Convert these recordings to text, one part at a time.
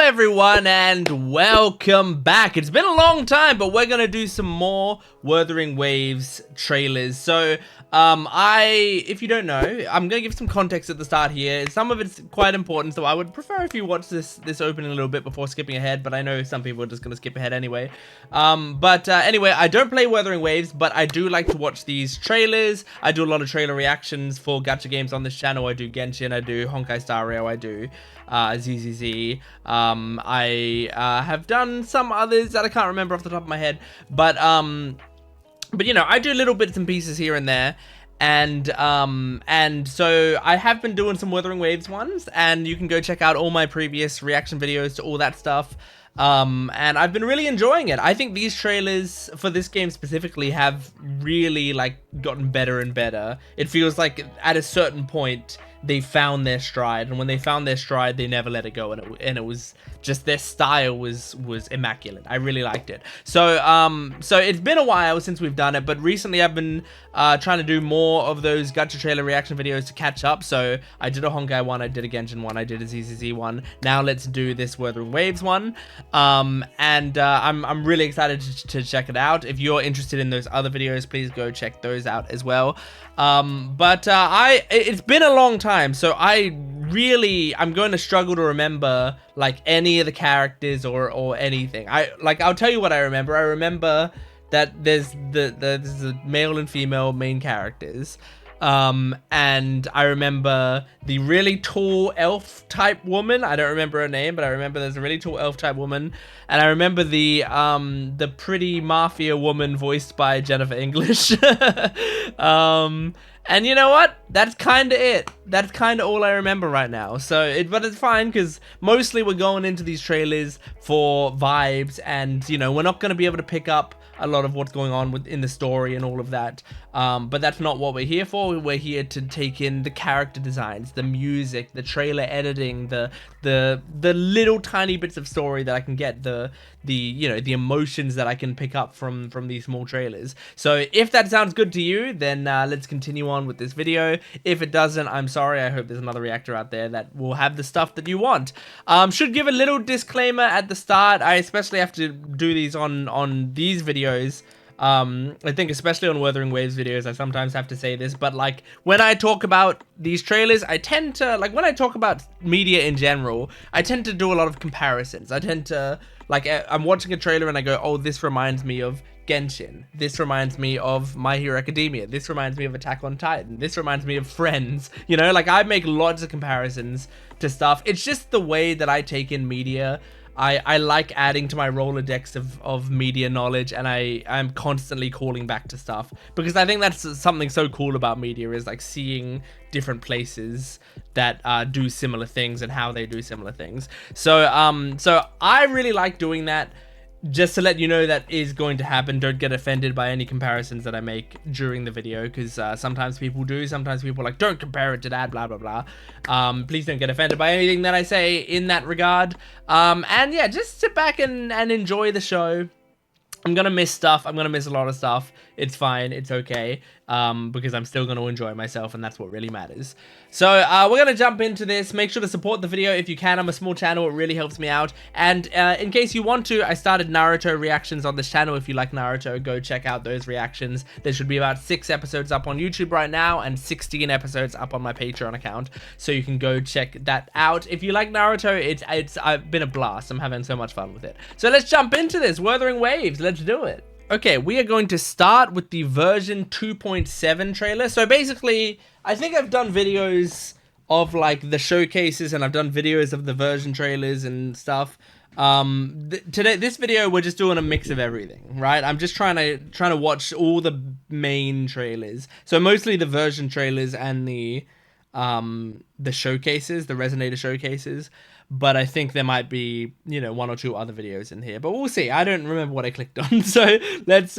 everyone, and welcome back. It's been a long time, but we're gonna do some more Wuthering Waves trailers. So, if you don't know, I'm gonna give some context at the start here. Some of it's quite important, so I would prefer if you watch this opening a little bit before skipping ahead, but I know some people are just gonna skip ahead anyway. Anyway, I don't play Wuthering Waves, but I do like to watch these trailers. I do a lot of trailer reactions for gacha games on this channel. I do Genshin, I do Honkai Star Rail, I do ZZZ. I have done some others that I can't remember off the top of my head, but you know, I do little bits and pieces here and there, and so I have been doing some Wuthering Waves ones, and you can go check out all my previous reaction videos to all that stuff. And I've been really enjoying it. I think these trailers for this game specifically have really like gotten better and better. It feels like at a certain point they found their stride, and when they found their stride, they never let it go, and it was just, their style was immaculate. I really liked it. So it's been a while since we've done it, but recently I've been trying to do more of those gacha trailer reaction videos to catch up. So I did a Honkai one, I did a Genshin one, I did a ZZZ one. Now let's do this Wuthering Waves one. I'm really excited to check it out. If you're interested in those other videos, please go check those out as well. It's been a long time, so I'm going to struggle to remember like any of the characters or anything. I'll tell you what I remember. I remember that there's the male and female main characters. And I remember the really tall elf type woman. I don't remember her name, but I remember there's a really tall elf type woman. And I remember the pretty mafia woman voiced by Jennifer English. And you know what? That's kind of it. That's kind of all I remember right now. But it's fine, because mostly we're going into these trailers for vibes, and you know, we're not going to be able to pick up a lot of what's going on in the story and all of that. But that's not what we're here for. We're here to take in the character designs, the music, the trailer editing, the little tiny bits of story that I can get, the emotions that I can pick up from these small trailers. So if that sounds good to you, then let's continue on with this video. If it doesn't, I'm sorry. I hope there's another reactor out there that will have the stuff that you want. Should give a little disclaimer at the start. I especially have to do these on these videos. I think especially on Wuthering Waves videos, I sometimes have to say this, but like when I talk about these trailers, I tend to, like when I talk about media in general, I tend to do a lot of comparisons. I tend to, like, I'm watching a trailer and I go, oh, this reminds me of Genshin. This reminds me of My Hero Academia. This reminds me of Attack on Titan. This reminds me of Friends. You know, like I make lots of comparisons to stuff. It's just the way that I take in media. I like adding to my Rolodex of media knowledge, and I'm constantly calling back to stuff, because I think that's something so cool about media, is like seeing different places that do similar things and how they do similar things. So I really like doing that. Just to let you know that is going to happen. Don't get offended by any comparisons that I make during the video, because sometimes people do. Sometimes people are like, don't compare it to that, blah, blah, blah. Please don't get offended by anything that I say in that regard. And yeah, just sit back and enjoy the show. I'm going to miss stuff. I'm going to miss a lot of stuff. It's fine. It's okay. Because I'm still going to enjoy myself, and that's what really matters. So we're going to jump into this. Make sure to support the video if you can. I'm a small channel. It really helps me out. And in case you want to, I started Naruto reactions on this channel. If you like Naruto, go check out those reactions. There should be about 6 episodes up on YouTube right now, and 16 episodes up on my Patreon account. So you can go check that out. If you like Naruto, it's been a blast. I'm having so much fun with it. So let's jump into this. Wuthering Waves. Let's do it. Okay, we are going to start with the version 2.7 trailer. So basically, I think I've done videos of like the showcases, and I've done videos of the version trailers and stuff. Today, this video, we're just doing a mix of everything, right? I'm just trying to watch all the main trailers. So mostly the version trailers and the showcases, the Resonator showcases. But I think there might be, you know, 1 or 2 other videos in here, but we'll see. I don't remember what I clicked on. So let's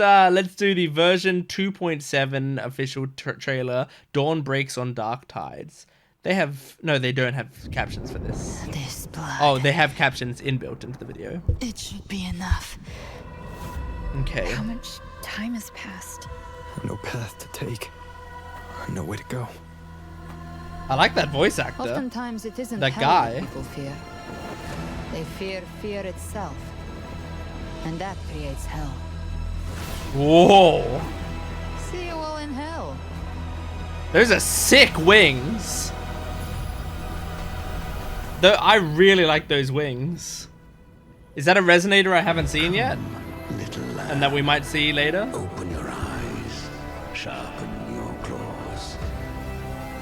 do the version 2.7 official trailer. Dawn breaks on dark tides. They don't have captions for this. This blood. Oh, they have captions inbuilt into the video. It should be enough. Okay. How much time has passed? No path to take. No way to go. I like that voice actor. Oftentimes it isn't that hell guy. that people fear. They fear fear itself. And that creates hell. Whoa. See you all in hell. Those are sick wings. Though I really like those wings. Is that a resonator I haven't seen yet? Little lamb, And that we might see later? open your eyes, sharpen your claws.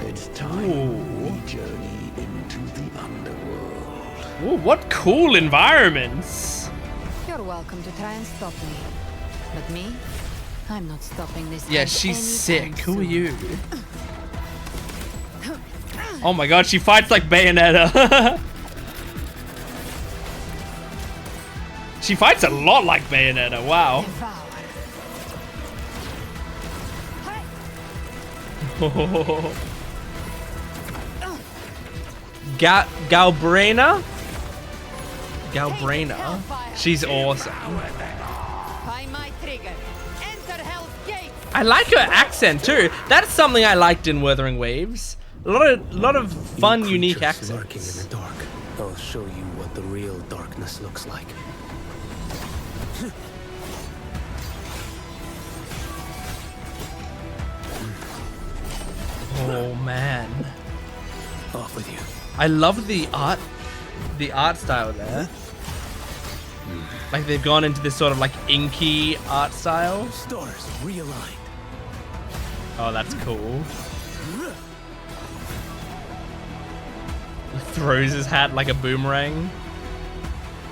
It's time Ooh. we journey into the underworld. Ooh, what cool environments. You're welcome to try and stop me. But me? I'm not stopping this. Yeah, hunt she's anytime sick. Who are soon. you? Oh my god, she fights like Bayonetta. She fights a lot like Bayonetta. Wow. Devour. Galbrena? Galbrena? She's awesome. By my trigger. Enter Hell's Gate. I like her accent too. That's something I liked in Wuthering Waves. A lot of fun, unique Creatures lurking in accents. the dark. I'll show you what the real darkness looks like. Oh man. Off with you. I love the art style there. Like they've gone into this sort of like inky art style. Stars realigned. Oh, that's cool. He throws his hat like a boomerang.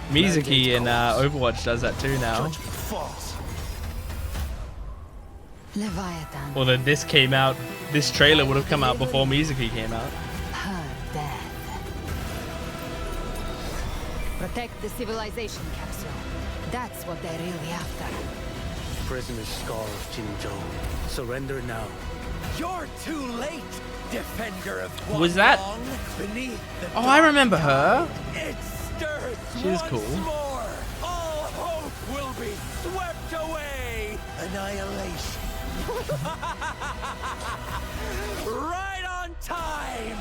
Mizuki in Overwatch does that too now. Judgment falls. Leviathan. Although this came out, this trailer would have come out before Mizuki came out. Her death. Protect the civilization capsule. That's what they're really after. Prisoner's Scar of Jinzhou. Surrender now. You're too late, defender of Who was that? Guangdong. Beneath the Oh, I remember her. it stirs She was once cool. more. All hope will be swept away. Annihilation. Right on time.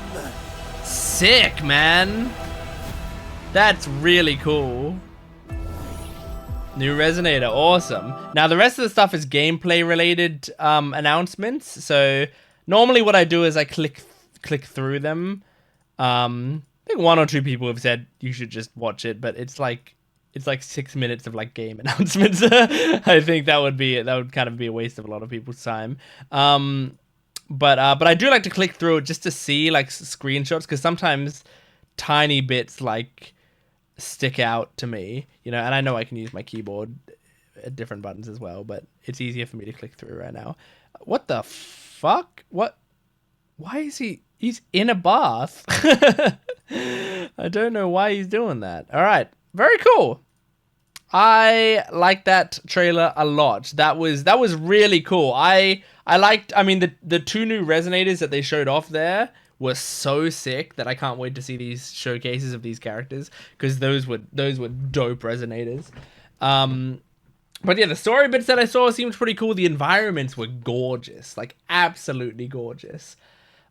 Sick, man. That's really cool. New resonator, awesome. Now the rest of the stuff is gameplay related announcements. So normally what I do is I click through them. I think 1 or 2 people have said you should just watch it, but it's like 6 minutes of like game announcements. I think that would kind of be a waste of a lot of people's time. But I do like to click through it just to see like screenshots, because sometimes tiny bits like stick out to me, you know, and I know I can use my keyboard at different buttons as well, but it's easier for me to click through right now. What the fuck? What? Why is he's in a bath? I don't know why he's doing that. All right. Very cool. I like that trailer a lot. That was really cool. I mean the 2 new resonators that they showed off there were so sick that I can't wait to see these showcases of these characters, because those were dope resonators. But yeah, the story bits that I saw seemed pretty cool. The environments were gorgeous, like absolutely gorgeous.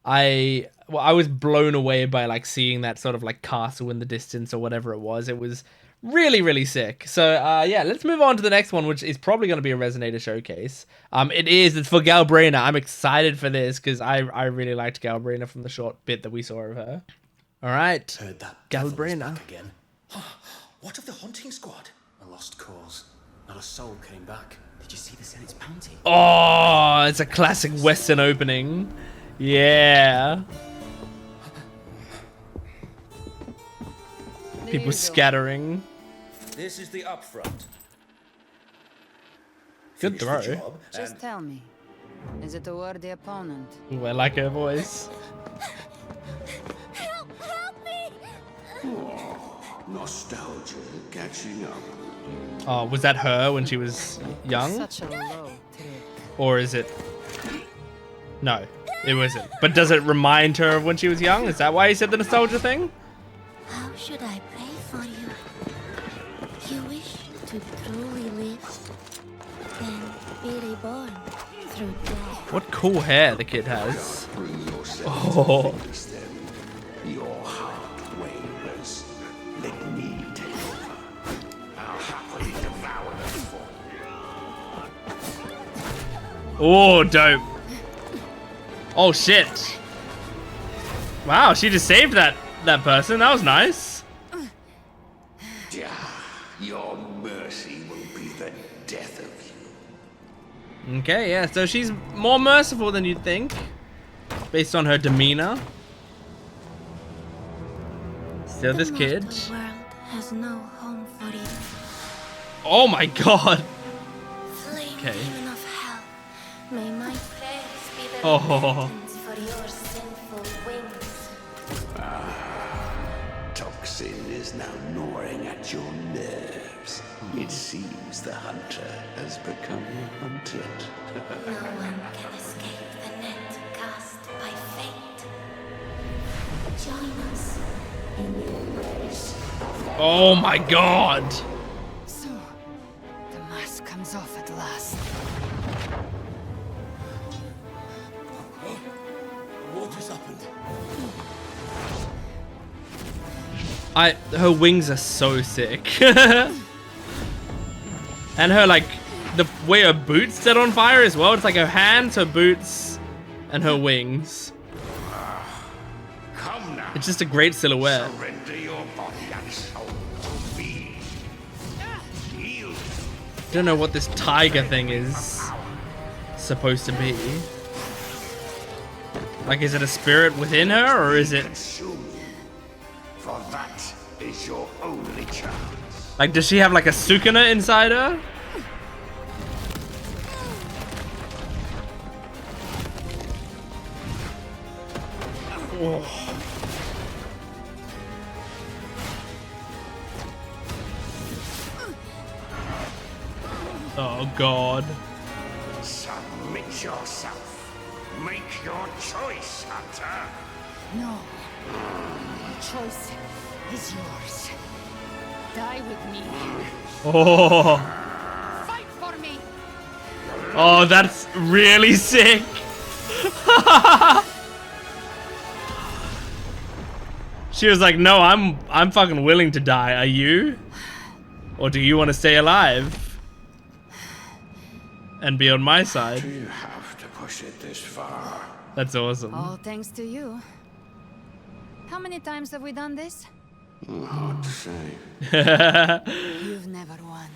I was blown away by like seeing that sort of like castle in the distance or whatever it was. It was really, really sick. So yeah, let's move on to the next one, which is probably going to be a resonator showcase. It's for Galbrena. I'm excited for this because I really liked Galbrena from the short bit that we saw of her. All right, Heard that devil is Galbrena. back again. What of the hunting squad? A lost cause. Not a soul came back. Did you see the Senate's bounty? Oh, it's a classic Western opening. Yeah. There People you go. scattering. This is the upfront. Good Finish the throw. job Just and tell me, is it a worthy opponent? Ooh, I like her voice. Nostalgia catching up. Oh, was that her when she was young? Such a low trick. Or is it... No, it wasn't. But does it remind her of when she was young? Is that why he said the nostalgia thing? How should I pray for you? You wish to truly live, then be reborn through death. What cool hair the kid has. Bring yourself Oh. to face them. Your heart wavers. Let me take Oh, dope. Oh, shit. Wow, she just saved that person. That was nice. Your mercy will be the death of you. Okay, yeah, so she's more merciful than you'd think, based on her demeanor. Still this kid. The world has no home for you. Oh my god. Flame Okay. demon of hell, may my prayers be the Oh. repentance for your sinful wings. Toxin is now gnawing at your nerves. It seems the hunter has become hunted. No one can escape the net cast by fate. Join us in your race. Oh my god. So, the mask comes off at last. What has happened? Her wings are so sick. And her, like, the way her boots set on fire as well. It's like her hands, her boots, and her wings. Come now. It's just a great silhouette. Surrender your body and soul to me. Yield. Don't know what this tiger thing is supposed to be. Like, is it a spirit within her, or is it... Consume you. For that is your only chance. Like, does she have, like, a Sukuna inside her? Oh. Oh, God. Submit yourself. Make your choice, Hunter. No. The choice is yours. Die with me. Oh. Fight for me. Oh, that's really sick. She was like, "No, I'm fucking willing to die. Are you? Or do you want to stay alive and be on my side?" Do you have to push it this far? That's awesome. All thanks to you. How many times have we done this? Hard to say. You've never won.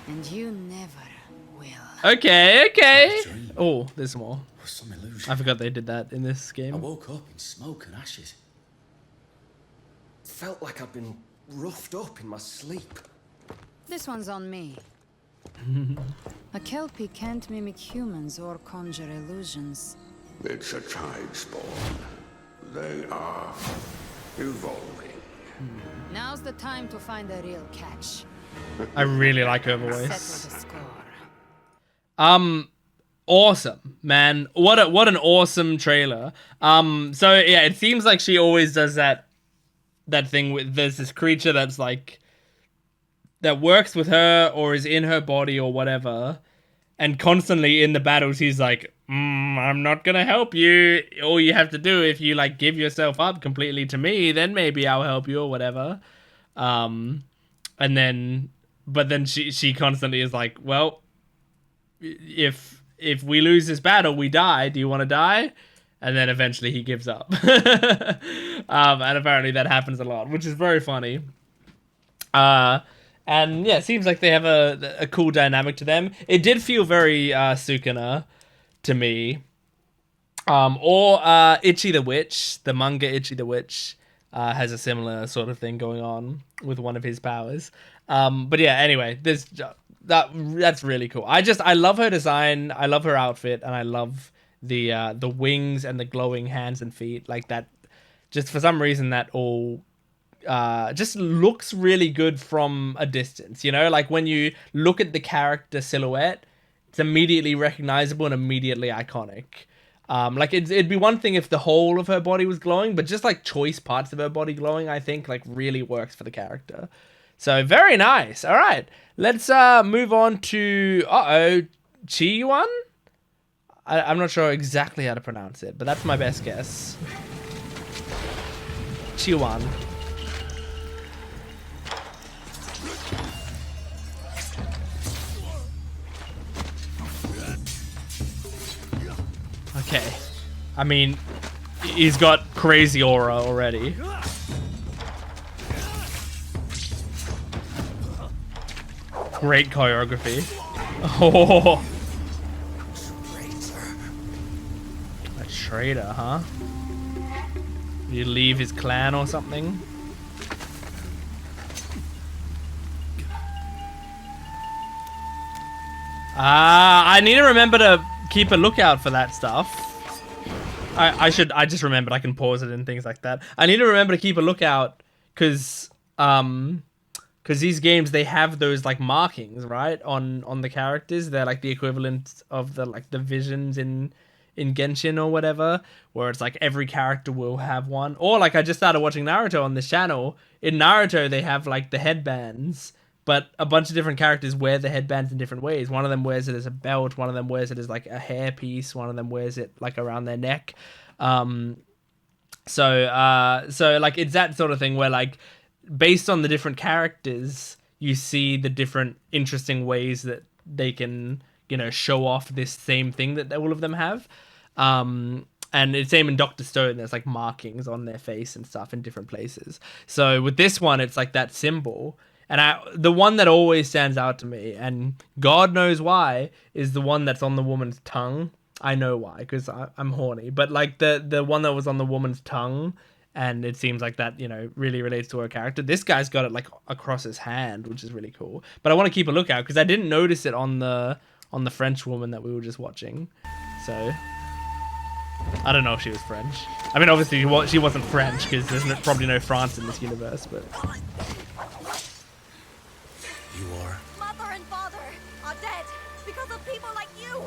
And you never will. Okay, okay. Oh, there's more. It was some illusion. I forgot they did that in this I game. woke up in smoke and ashes. Felt like I'd been roughed up in my sleep. This one's on me. A Kelpie can't mimic humans or conjure illusions. It's a tide spawn. They are evolving. Now's the time to find a real catch. I really like her Settle voice. the score. Awesome, man. What an awesome trailer. So yeah, it seems like she always does that thing with there's this creature that's like that works with her or is in her body or whatever, and constantly in the battles he's like, I'm not gonna help you. All you have to do, if you like give yourself up completely to me, then maybe I'll help you or whatever. And then she constantly is like, well, if we lose this battle, we die. Do you want to die? And then eventually he gives up. And apparently that happens a lot, which is very funny. And yeah, it seems like they have a cool dynamic to them. It did feel very Sukuna to me. Or Ichi the Witch, the manga Ichi the Witch, has a similar sort of thing going on with one of his powers. But yeah, anyway, that's really cool. I love her design, I love her outfit, and I love the wings and the glowing hands and feet. Like that, just for some reason that all just looks really good from a distance, you know? Like when you look at the character silhouette, it's immediately recognizable and immediately iconic. Like it'd be one thing if the whole of her body was glowing, but just like choice parts of her body glowing, I think like really works for the character. So very nice. All right, let's move on to Qiuyuan. I'm not sure exactly how to pronounce it, but that's my best guess. Qiuyuan. I mean, he's got crazy aura already. Great choreography. Oh, a traitor, huh? Did you leave his clan or something? I need to remember to keep a lookout for that stuff. I just remembered I can pause it and things like that. I need to remember to keep a lookout because these games, they have those like markings, right, on the characters. They're like the equivalent of the visions in Genshin or whatever, where it's like every character will have one. Or like I just started watching Naruto on this channel. In Naruto, they have like the headbands, but a bunch of different characters wear the headbands in different ways. One of them wears it as a belt. One of them wears it as like a hair piece. One of them wears it like around their neck. So like it's that sort of thing where like based on the different characters, you see the different interesting ways that they can, you know, show off this same thing that all of them have. And it's same in Dr. Stone. There's like markings on their face and stuff in different places. So with this one, it's like that symbol. And the one that always stands out to me, and God knows why, is the one that's on the woman's tongue. I know why, because I'm horny. But like the one that was on the woman's tongue, and it seems like that, you know, really relates to her character. This guy's got it like across his hand, which is really cool. But I want to keep a lookout because I didn't notice it on the French woman that we were just watching. So I don't know if she was French. I mean, obviously she wasn't French because there's probably no France in this universe, but... You are? Mother and father are dead because of people like you.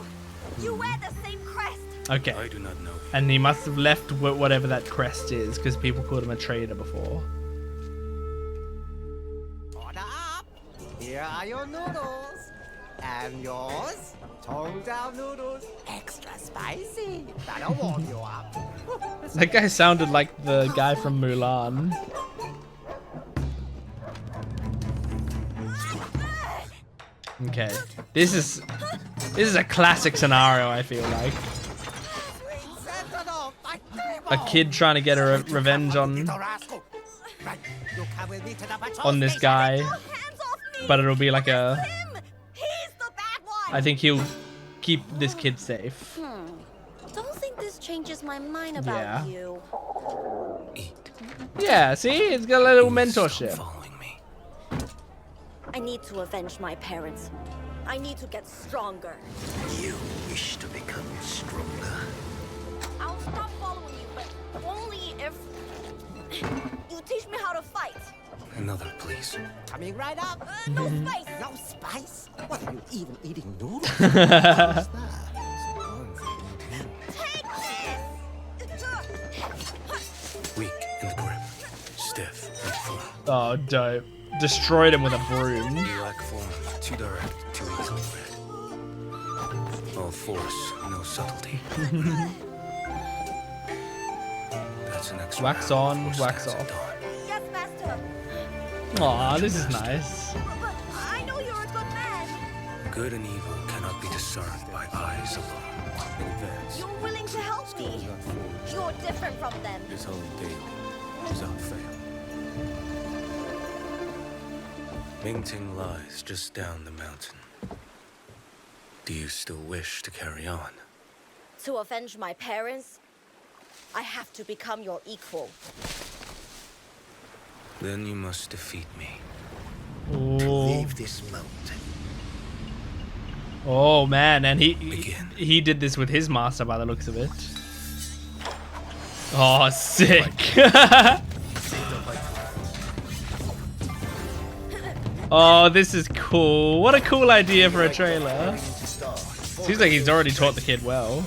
You wear the same crest. Okay. I do not know. And he must have left whatever that crest is because people called him a traitor before. Order up. Here are your noodles. And yours? Tongue down noodles. Extra spicy. That'll warm you up. That guy sounded like the guy from Mulan. Okay, this is a classic scenario. I feel like a kid trying to get a revenge on this guy, but it'll be like a. I think he'll keep this kid safe. Don't think this changes my mind about you. Yeah, see, it's got a little mentorship. I need to avenge my parents. I need to get stronger. You wish to become stronger? I'll stop following you, but only if you teach me how to fight. Another, please. Coming right up. No spice. No spice? What are you even eating noodles? Take this. Weak in the grip. Stiff and firm. Oh, dope. Destroyed him with a broom. You lack form. Too direct. Too easily read. All force. No subtlety. That's an extra. Wax on, wax off. Yes, master. Aw, this is nice. But I know you're a good man. Good and evil cannot be discerned by eyes alone. In advance. You're willing to help me. You're different from them. His holy day without fail. Mingting lies just down the mountain. Do you still wish to carry on? To avenge my parents, I have to become your equal. Then you must defeat me. Leave this mountain. Oh man, and he did this with his master by the looks of it. Oh, sick. Oh, this is cool. What a cool idea for a trailer. Seems like he's already taught the kid well.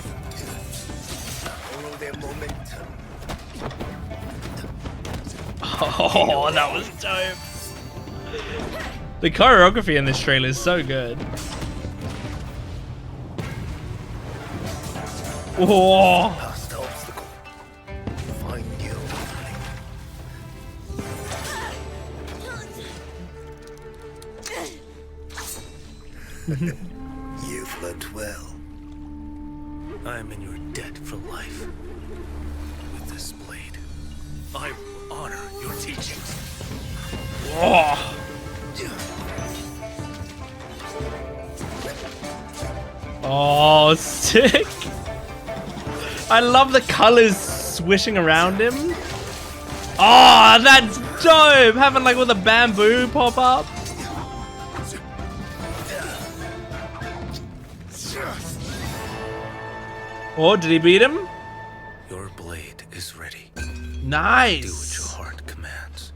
Oh, that was dope. The choreography in this trailer is so good. Whoa. Past the obstacle. Find your opening. You've learned well. I am in your debt for life. With this blade, I will honor your teachings. Oh. Oh, sick. I love the colors swishing around him. Oh, that's dope. Having like all the bamboo pop up. Oh, did he beat him? Your blade is ready. Nice. Do what your heart commands.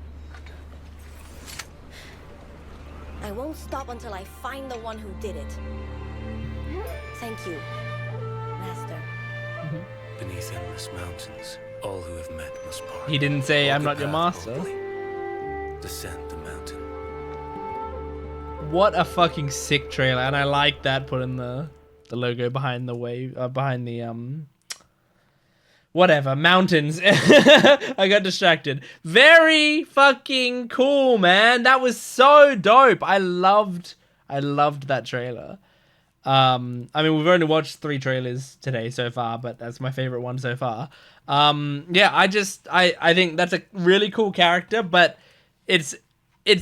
I won't stop until I find the one who did it. Thank you, Master. Beneath endless mountains, all who have met must part. He didn't say, Walk I'm a not your path master. boldly. Descend the mountain. What a fucking sick trailer. And I like that, putting the logo behind the wave, behind the, whatever, mountains. I got distracted. Very fucking cool, man. That was so dope. I loved that trailer. I mean, we've only watched 3 trailers today so far, but that's my favorite one so far. Yeah, I think that's a really cool character, but it's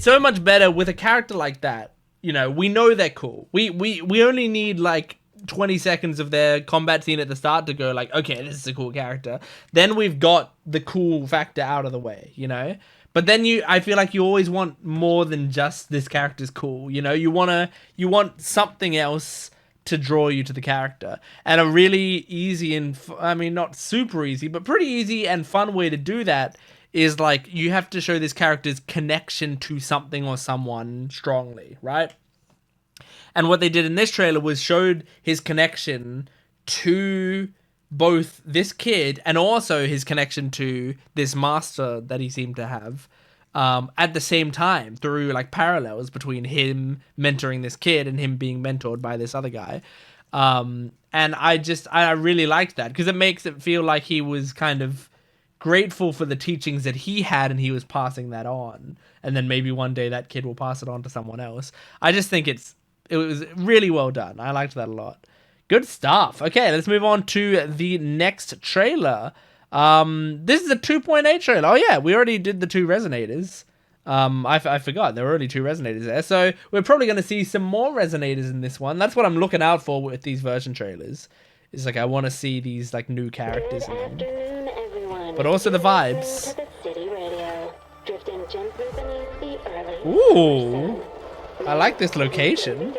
so much better with a character like that. You know, we know they're cool. We only need like 20 seconds of their combat scene at the start to go like, okay, this is a cool character. Then we've got the cool factor out of the way, you know? But then I feel like you always want more than just this character's cool, you know? You want something else to draw you to the character. And a really easy and, I mean, not super easy, but pretty easy and fun way to do that is like, you have to show this character's connection to something or someone strongly, right? And what they did in this trailer was showed his connection to both this kid and also his connection to this master that he seemed to have at the same time, through like parallels between him mentoring this kid and him being mentored by this other guy. And I really liked that because it makes it feel like he was kind of grateful for the teachings that he had and he was passing that on. And then maybe one day that kid will pass it on to someone else. I just think it was really well done. I liked that a lot. Good stuff. Okay, let's move on to the next trailer. This is a 2.8 trailer. Oh yeah, we already did the 2 resonators. I forgot there were already 2 resonators there. So we're probably going to see some more resonators in this one. That's what I'm looking out for with these version trailers. It's like I want to see these like new characters in them. But also the vibes. Ooh, I like this location.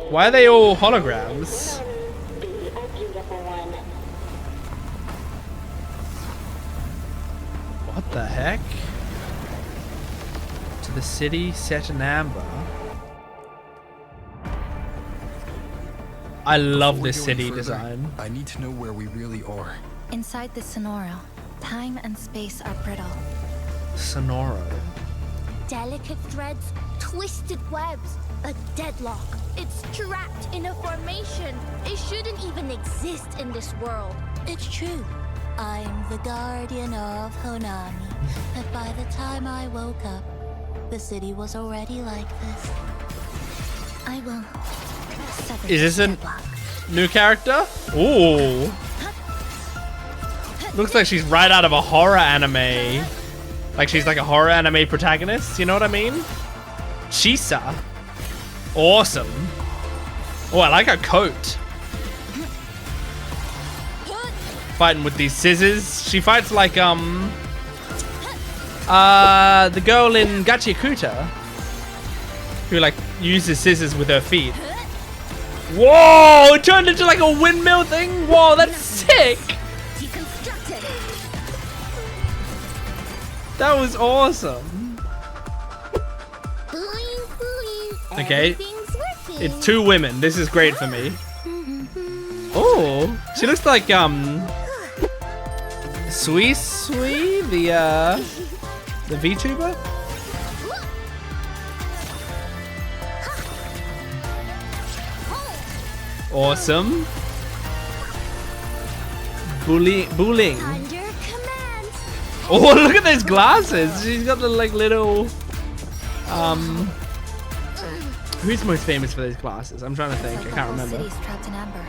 Why are they all holograms? What the heck? To the city set in amber. I love this city design. I need to know where we really are. Inside the Sonoro, time and space are brittle. Sonoro. Delicate threads, twisted webs, a deadlock. It's trapped in a formation. It shouldn't even exist in this world. It's true. I'm the guardian of Honami. But by the time I woke up, the city was already like this. I will sever Is this a deadlock. new character? Ooh. Looks like she's right out of a horror anime. Like she's like a horror anime protagonist, you know what I mean? Chisa. Awesome. Oh, I like her coat. Fighting with these scissors. She fights like, the girl in Gachiakuta. Who like uses scissors with her feet. Whoa, it turned into like a windmill thing. Whoa, that's sick. That was awesome. Okay, it's 2 women. This is great for me. Oh, she looks like Sui, the VTuber. Awesome. Bullying. Oh, look at those glasses. She's got the like little who's most famous for those glasses? I'm trying to think. I can't remember. City's trapped in amber.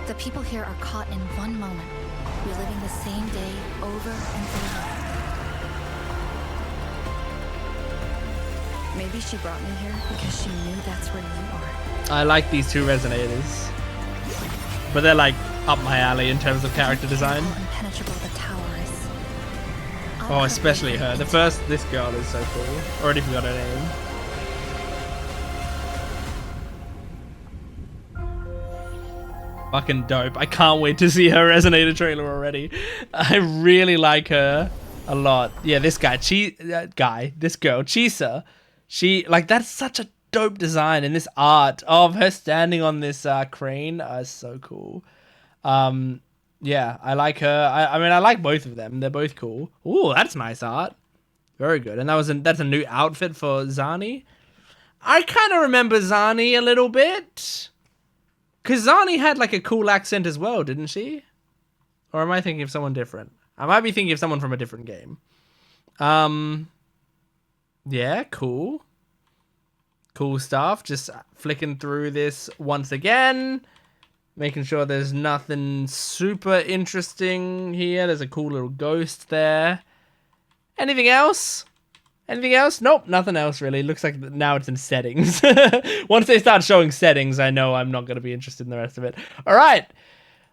The people here are caught in one moment, reliving the same day over and over. Maybe she brought me here because she knew that's where you are. I like these two resonators, but they're like up my alley in terms of character design. How impenetrable the tower is. Oh, especially her. This girl is so cool. Already forgot her name. Fucking dope. I can't wait to see her resonator trailer already. I really like her a lot. Yeah, this girl, Chisa. She, like, that's such a dope design, and this art of her standing on this crane is so cool. Yeah, I like her. I mean, I like both of them. They're both cool. Ooh, that's nice art. Very good. And that's a new outfit for Zani. I kind of remember Zani a little bit. Because Zani had like a cool accent as well, didn't she? Or am I thinking of someone different? I might be thinking of someone from a different game. Yeah, cool. Cool stuff. Just flicking through this once again. Making sure there's nothing super interesting here. There's a cool little ghost there. Anything else? Anything else? Nope, nothing else really. Looks like now it's in settings. Once they start showing settings, I know I'm not going to be interested in the rest of it. All right.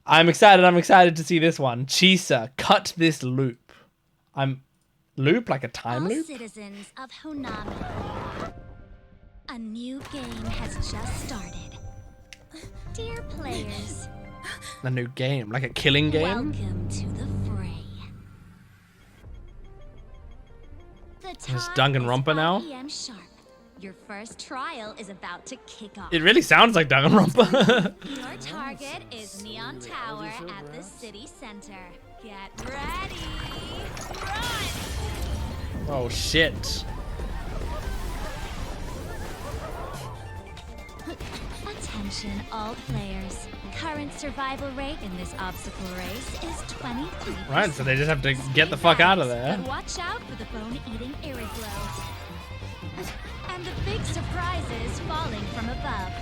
I'm excited. I'm excited to see this one. Chisa, cut this loop. Loop? Like a time loop? Citizens of Honami. A new game has just started. Dear players. A new game? Like a killing game? Welcome to the fray. Is Danganronpa now? Sharp. Your first trial is about to kick off. It really sounds like Danganronpa. Your target is Neon Tower at the city center. Get ready. Run! Oh shit. Attention all players. Current survival rate in this obstacle race is 23%. Right, so they just have to get the fuck out of there. And watch out for the bone-eating irreglows. And the big surprises falling from above.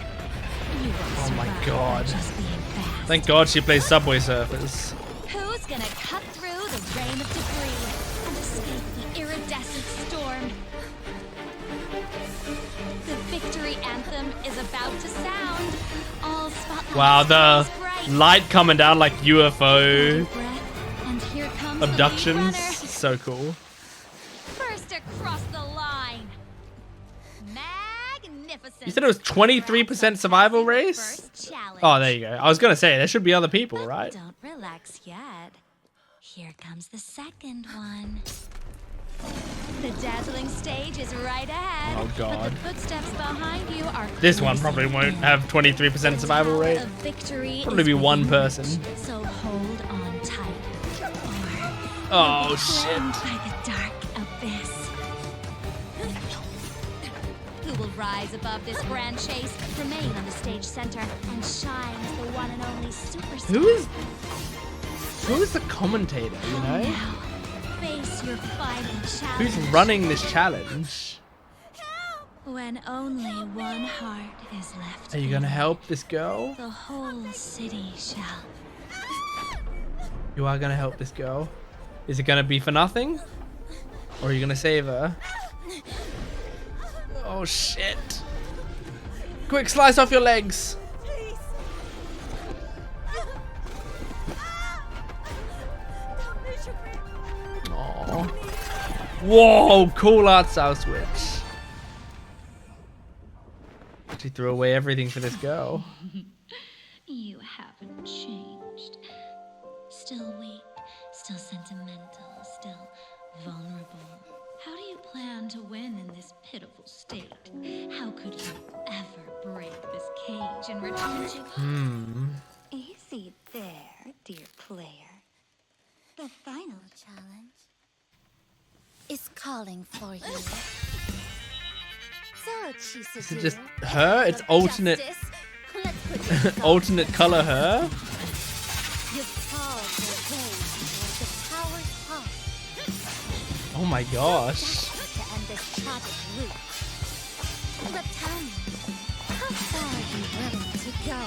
You won't Oh my survive god. by just being fast. Thank god she plays Subway Surfers. Who's gonna cut through the rain of debris and escape the iridescent storm? The victory anthem is about to sound. All spotlights Wow, the bright. light coming down like UFO And here comes the lead abductions. runner. So cool. First across the line. Magnificent. You said it was 23% survival race? First challenge. Oh, there you go. I was going to say, there should be other people, But right? Don't relax yet. Here comes the second one. The dazzling stage is right ahead. Oh, God. But the footsteps behind you are This one closing probably won't in. have 23% survival rate. The victory Probably is be one within person. reach, so hold on tight. Or Oh, you'll be shit. claimed by the dark abyss. Who will rise above this grand chase, remain on the stage center, and shine as the one and only superstar. Who is the commentator, you know? Now, face your final challenge. Who's running this challenge? When only one heart is left. Are you going to help this girl? The whole city shall. You are going to help this girl? Is it going to be for nothing? Or are you going to save her? Oh, shit. Quick, slice off your legs. Aww. Whoa, cool art style switch. She threw away everything for this girl. You haven't changed. Still weak, still sentimental, still vulnerable. How do you plan to win in this pitiful state? How could you ever break this cage and return to... Easy there, dear player. The final challenge is calling for you. So, Chisa, Is it just her? It's alternate alternate color her? You fall to the tower's top Oh my gosh. to end this tragic loop. But tell me, how far are you willing to go?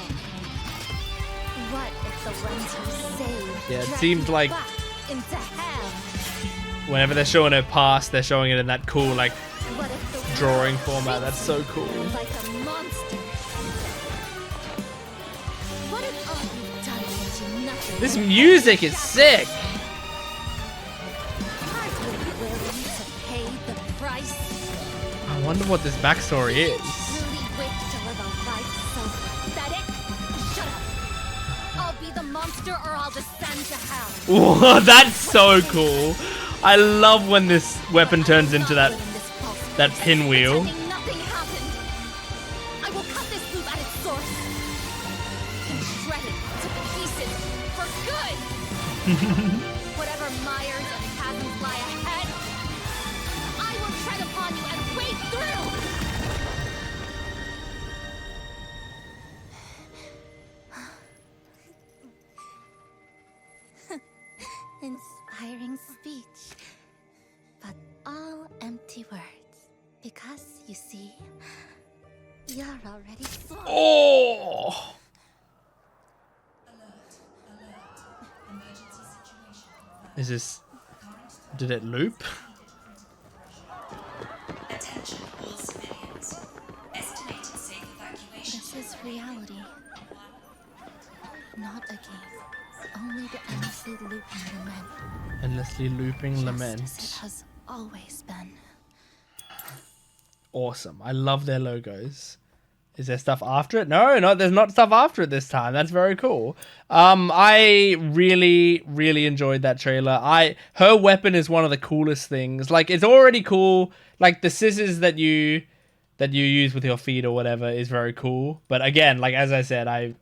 What if the ones who saved Yeah, it drag seemed you like back into hell? whenever they're showing her past, they're showing it in that cool like What if the drawing world format. That's so treats cool. you like a monster? What if all you've done gets you nothing? This music is sick. Are you willing to pay the price? I wonder what this backstory is. Truly wish to live a life so pathetic? Shut up. I'll be the monster or I'll descend to hell. Whoa, that's so cool. I love when this weapon turns into that pinwheel. Pretending nothing happened. I will cut this loop at its source and shred it to pieces for good. Whatever mires and chasms lie ahead, I will tread upon you and wade through. Inspiring speech, but all empty words. Because, you see, you're already full. Oh. Is this? Did it loop? Attention all civilians. Estimated safe evacuation. This is reality. Not a game. Only the endlessly looping lament. Endlessly looping lament. Just as it has always been. Awesome. I love their logos. Is there stuff after it? No, there's not stuff after it this time. That's very cool. I really enjoyed that trailer. Her weapon is one of the coolest things. Like, it's already cool. Like, the scissors that you use with your feet or whatever is very cool. But again, like as I said, it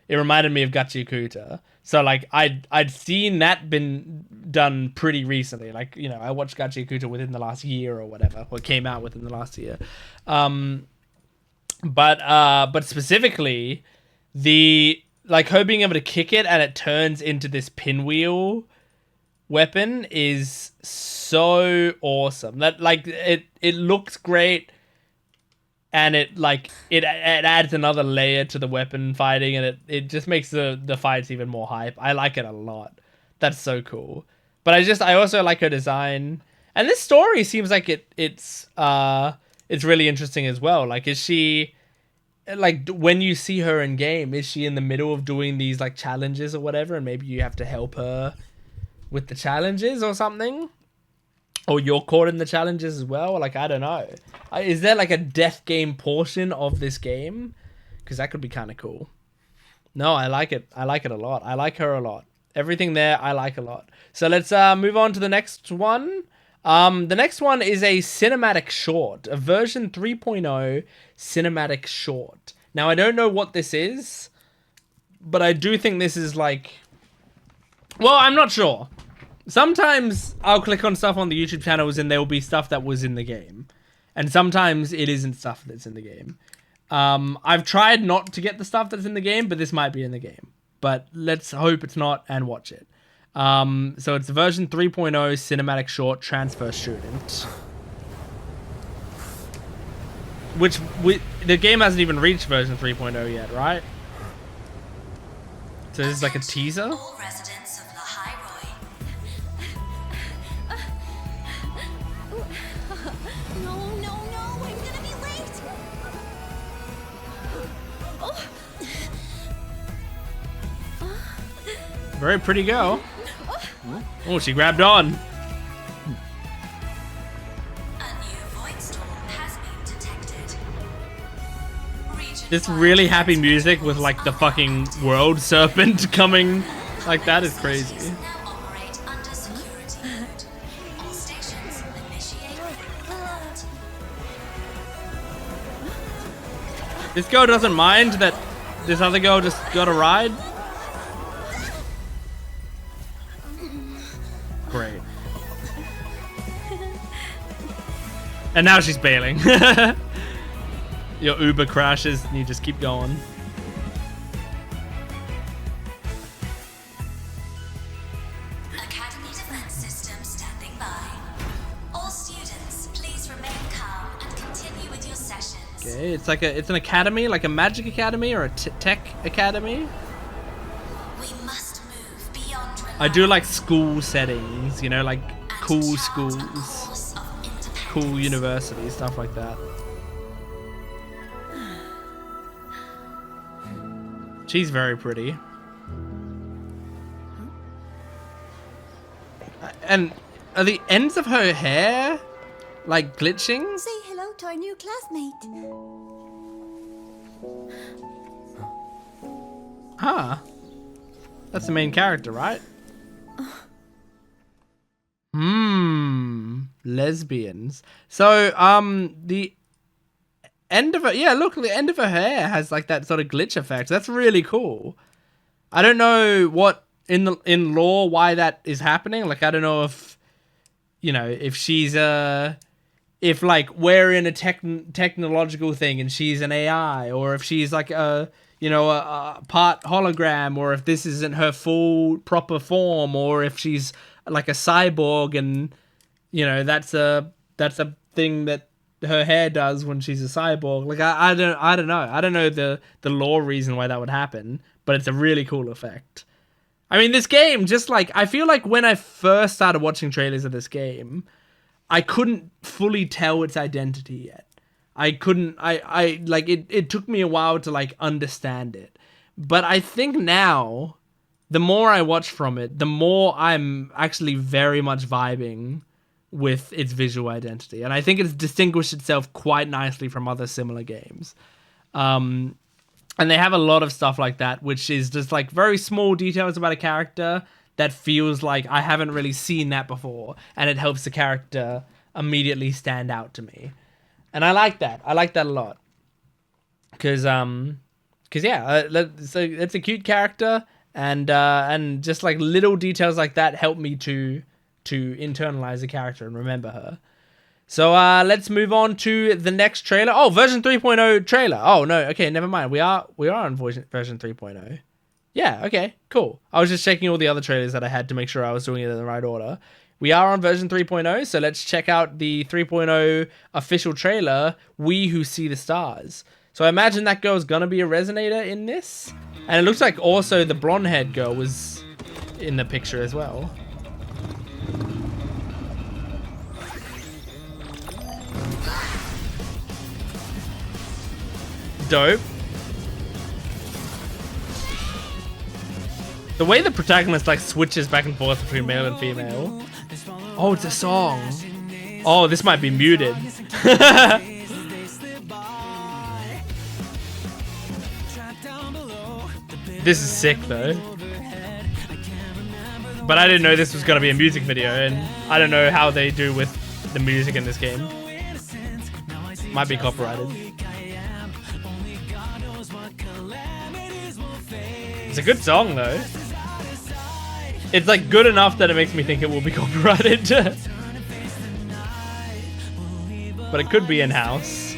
reminded me of Qiuyuan. So like I'd seen that been done pretty recently. Like, you know, I watched Qiuyuan within the last year or whatever, or came out within the last year. But specifically, the like her being able to kick it and it turns into this pinwheel weapon is so awesome. That like it looks great. And it adds another layer to the weapon fighting, and it just makes the fights even more hype. I like it a lot. That's so cool. But I also like her design, and this story seems like it's really interesting as well. Like, is she like when you see her in game, is she in the middle of doing these like challenges or whatever, and maybe you have to help her with the challenges or something? Or you're caught in the challenges as well? Like, I don't know. Is there like a death game portion of this game? Because that could be kind of cool. No, I like it. I like it a lot. I like her a lot. Everything there, I like a lot. So let's move on to the next one. The next one is a cinematic short. A version 3.0 cinematic short. Now, I don't know what this is. But I do think this is like... Well, I'm not sure. Sometimes I'll click on stuff on the YouTube channels and there will be stuff that was in the game. And sometimes it isn't stuff that's in the game. I've tried not to get the stuff that's in the game, but this might be in the game. But let's hope it's not and watch it. So it's version 3.0 cinematic short transfer student. Which, the game hasn't even reached version 3.0 yet, right? So this is like a teaser? All residents of No, I'm gonna be late. Very pretty girl. Oh, she grabbed on. A new void storm has been detected. This really happy music with like the fucking world serpent coming like that is crazy. Now operate under security mode. All stations initiate alert. This girl doesn't mind that this other girl just got a ride. Great. And now she's bailing. Your Uber crashes and you just keep going. Academy defense system standing by. All students, please remain calm and continue with your sessions. Okay, it's an academy, like a magic academy or a tech academy. I do like school settings, you know, like cool schools, cool universities, stuff like that. She's very pretty. And are the ends of her hair like glitching? Say hello to our new classmate. Ah. That's the main character, right? Lesbians. So, the end of her, yeah, look, the end of her hair has like that sort of glitch effect. That's really cool. I don't know what in lore why that is happening. Like, I don't know if, you know, if she's if like we're in a technological thing and she's an AI, or if she's like a, you know, a part hologram, or if this isn't her full proper form, or if she's like a cyborg and, you know, that's a thing that her hair does when she's a cyborg. Like I don't know. I don't know the lore reason why that would happen, but it's a really cool effect. I mean, this game, just like, I feel like when I first started watching trailers of this game, I couldn't fully tell its identity yet. I like, it took me a while to like understand it. But I think now, the more I watch from it, the more I'm actually very much vibing with its visual identity. And I think it's distinguished itself quite nicely from other similar games. And they have a lot of stuff like that, which is just like very small details about a character that feels like I haven't really seen that before. And it helps the character immediately stand out to me. And I like that. I like that a lot. Because yeah, so it's a cute character. And just like little details like that help me to internalize the character and remember her. So let's move on to the next trailer. Oh, version 3.0 trailer. Oh no, okay, never mind. We are on version 3.0. Yeah, okay, cool. I was just checking all the other trailers that I had to make sure I was doing it in the right order. We are on version 3.0, so let's check out the 3.0 official trailer, We Who See the Stars. So I imagine that girl's gonna be a resonator in this. And it looks like also the blonde-haired girl was in the picture as well. Dope. The way the protagonist like switches back and forth between male and female. Oh, it's a song. Oh, this might be muted. This is sick though. But I didn't know this was gonna be a music video, and I don't know how they do with the music in this game. Might be copyrighted. It's a good song though. It's like good enough that it makes me think it will be copyrighted. But it could be in-house.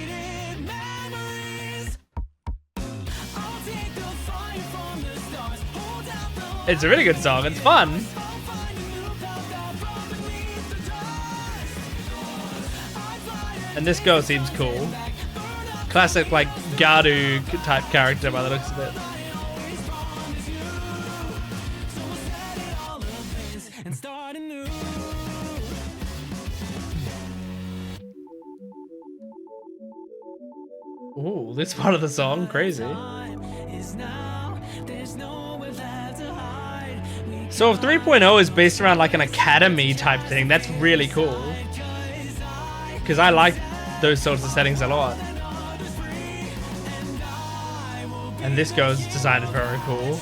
It's a really good song. It's fun. And this girl seems cool. Classic like Garu type character by the looks of it. Ooh, this part of the song, crazy. So if 3.0 is based around like an academy type thing, that's really cool. Because I like those sorts of settings a lot. And this girl's design is very cool.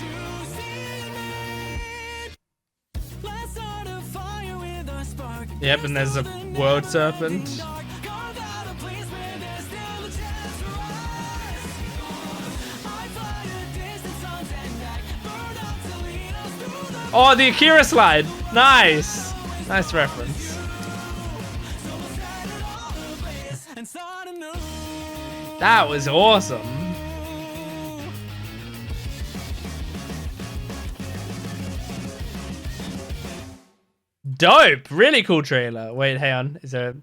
Yep, and there's a world serpent. Oh, the Akira slide. Nice. Nice reference. That was awesome. Dope. Really cool trailer. Wait, hang on. Is there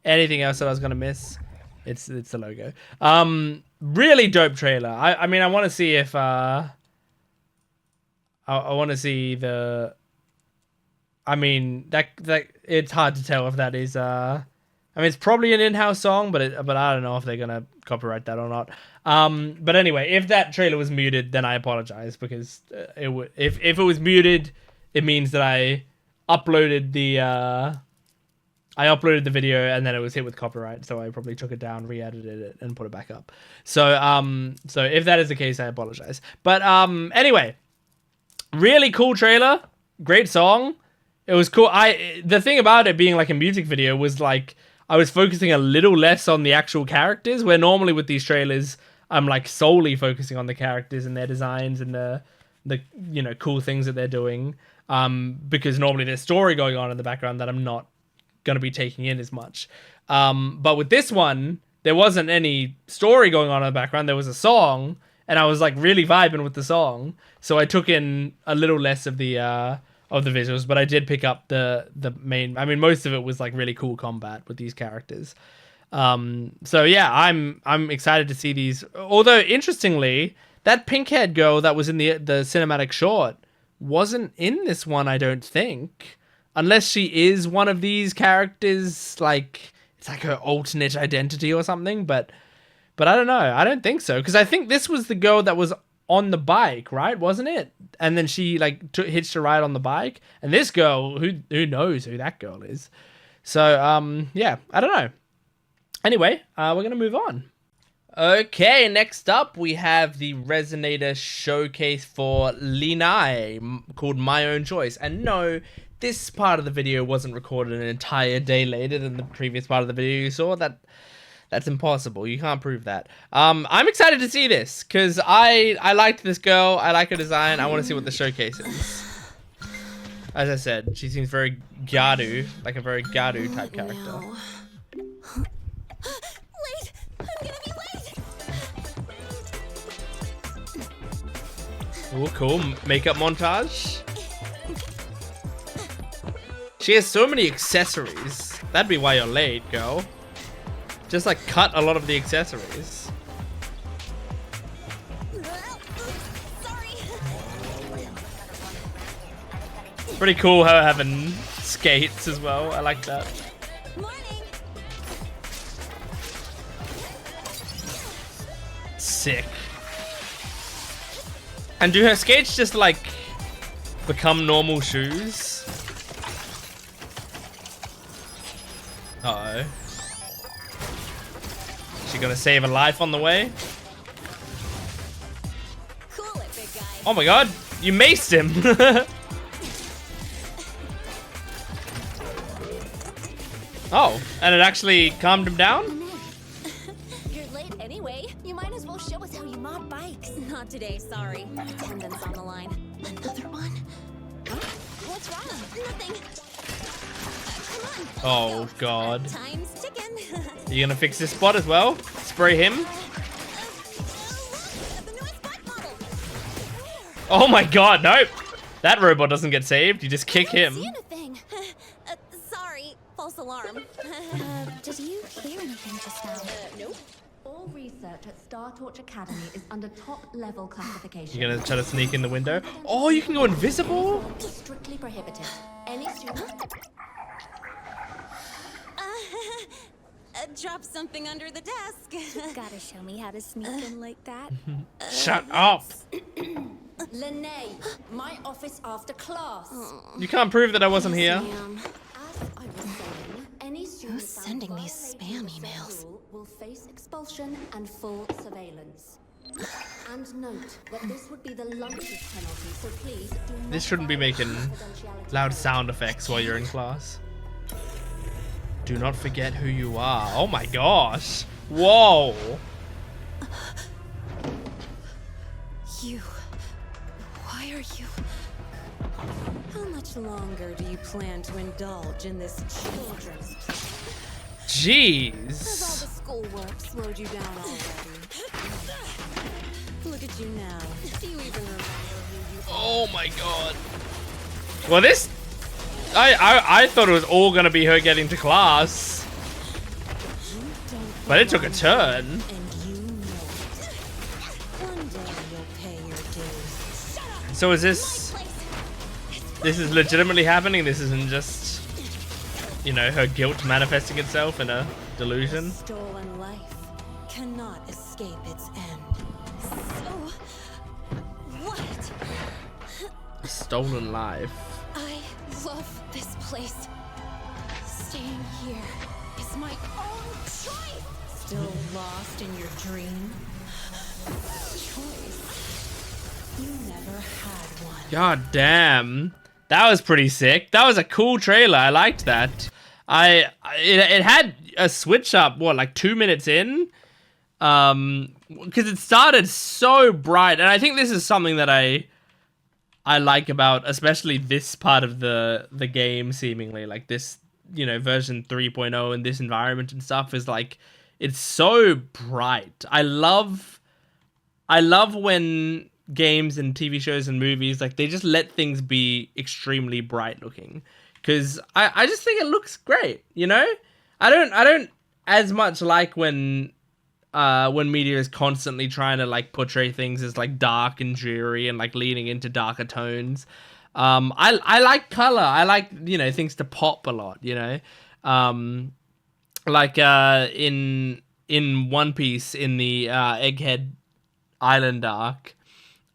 anything else that I was gonna miss? It's the logo. Really dope trailer. I mean, I want to see if I want to see the I mean, that it's hard to tell if that is. I mean, it's probably an in-house song, but I don't know if they're gonna copyright that or not. But anyway, if that trailer was muted, then I apologize because if it was muted, it means that I uploaded the video and then it was hit with copyright, so I probably took it down, re-edited it, and put it back up. So if that is the case, I apologize. But anyway, really cool trailer, great song. It was cool. The thing about it being like a music video was like I was focusing a little less on the actual characters, where normally with these trailers I'm like solely focusing on the characters and their designs and the cool things that they're doing. Because normally there's story going on in the background that I'm not going to be taking in as much. But with this one, there wasn't any story going on in the background. There was a song, and I was like really vibing with the song. So I took in a little less of the visuals, but I did pick up the main. I mean, most of it was like really cool combat with these characters. So yeah, I'm excited to see these. Although interestingly, that pink-haired girl that was in the cinematic short wasn't in this one, I don't think. Unless she is one of these characters, like it's like her alternate identity or something, but I don't know. I don't think so, because I think this was the girl that was on the bike, right? Wasn't it? And then she like hitched a ride on the bike. And this girl, who knows who that girl is? So yeah, I don't know. Anyway, we're gonna move on. Okay, next up we have the Resonator showcase for Lynae called My Own Choice. And no, this part of the video wasn't recorded an entire day later than the previous part of the video you saw. That's impossible. You can't prove that. I'm excited to see this because I liked this girl. I like her design. I want to see what the showcase is. As I said, she seems very Garu, like a very Garu type character. Wait, I'm gonna be late. Oh, cool. Makeup montage. She has so many accessories. That'd be why you're late, girl. Just like cut a lot of the accessories. Sorry. Pretty cool her having skates as well. I like that. Morning. Sick. And do her skates just like become normal shoes? Uh-oh. She gonna save a life on the way? Cool it, big guy. Oh my god, you maced him! Oh, and it actually calmed him down? You're late anyway. You might as well show us how you mod bikes. Not today, sorry. Attendance on the line. Another one? Huh? What's wrong? Nothing. Come on. Oh god. Time's ticking. You gonna fix this spot as well? Spray him? The newest bike model. Where? Oh my god, nope! That robot doesn't get saved, you just kick him. See anything? Sorry, false alarm. Did you hear anything just now? Nope. All research at Star Torch Academy is under top-level classification. You're gonna try to sneak in the window? Oh, you can go invisible? Strictly prohibited. Any student... Drop something under the desk. Gotta show me how to sneak in like that. Shut up! Lynae, my office after class. You can't prove that I wasn't here. As I was saying, any student Who's sending these spam emails? Will face expulsion and full surveillance. And note that this would be the lightest penalty, so please do not... This shouldn't be making loud sound effects while you're in class. Do not forget who you are. Oh my gosh. Whoa. You. Why are you? How much longer do you plan to indulge in this children's play? Has all Jeez. the schoolwork slowed you down already? Look at you now. Do you even remember who you are? Oh my god. Well, this... I thought it was all gonna be her getting to class. But it took a turn. And you know it. One day you'll pay your dues. So is this... This is legitimately happening. This isn't just, you know, her guilt manifesting itself in a delusion. A stolen life cannot escape its end. So, what? A stolen life. I love this place. Staying here is my own choice. Still lost in your dream? Choice. You never had one. God damn. That was pretty sick. That was a cool trailer. I liked that. It had a switch up, what, like 2 minutes in? Because it started so bright. And I think this is something that I like about especially this part of the game, seemingly. Like this, you know, version 3.0 and this environment and stuff is like, it's so bright. I love when games and TV shows and movies, like, they just let things be extremely bright looking, because I just think it looks great, you know. I don't as much like when media is constantly trying to like portray things as like dark and dreary and like leaning into darker tones. I like color. I like, you know, things to pop a lot, you know. Like in One Piece, in the Egghead Island arc,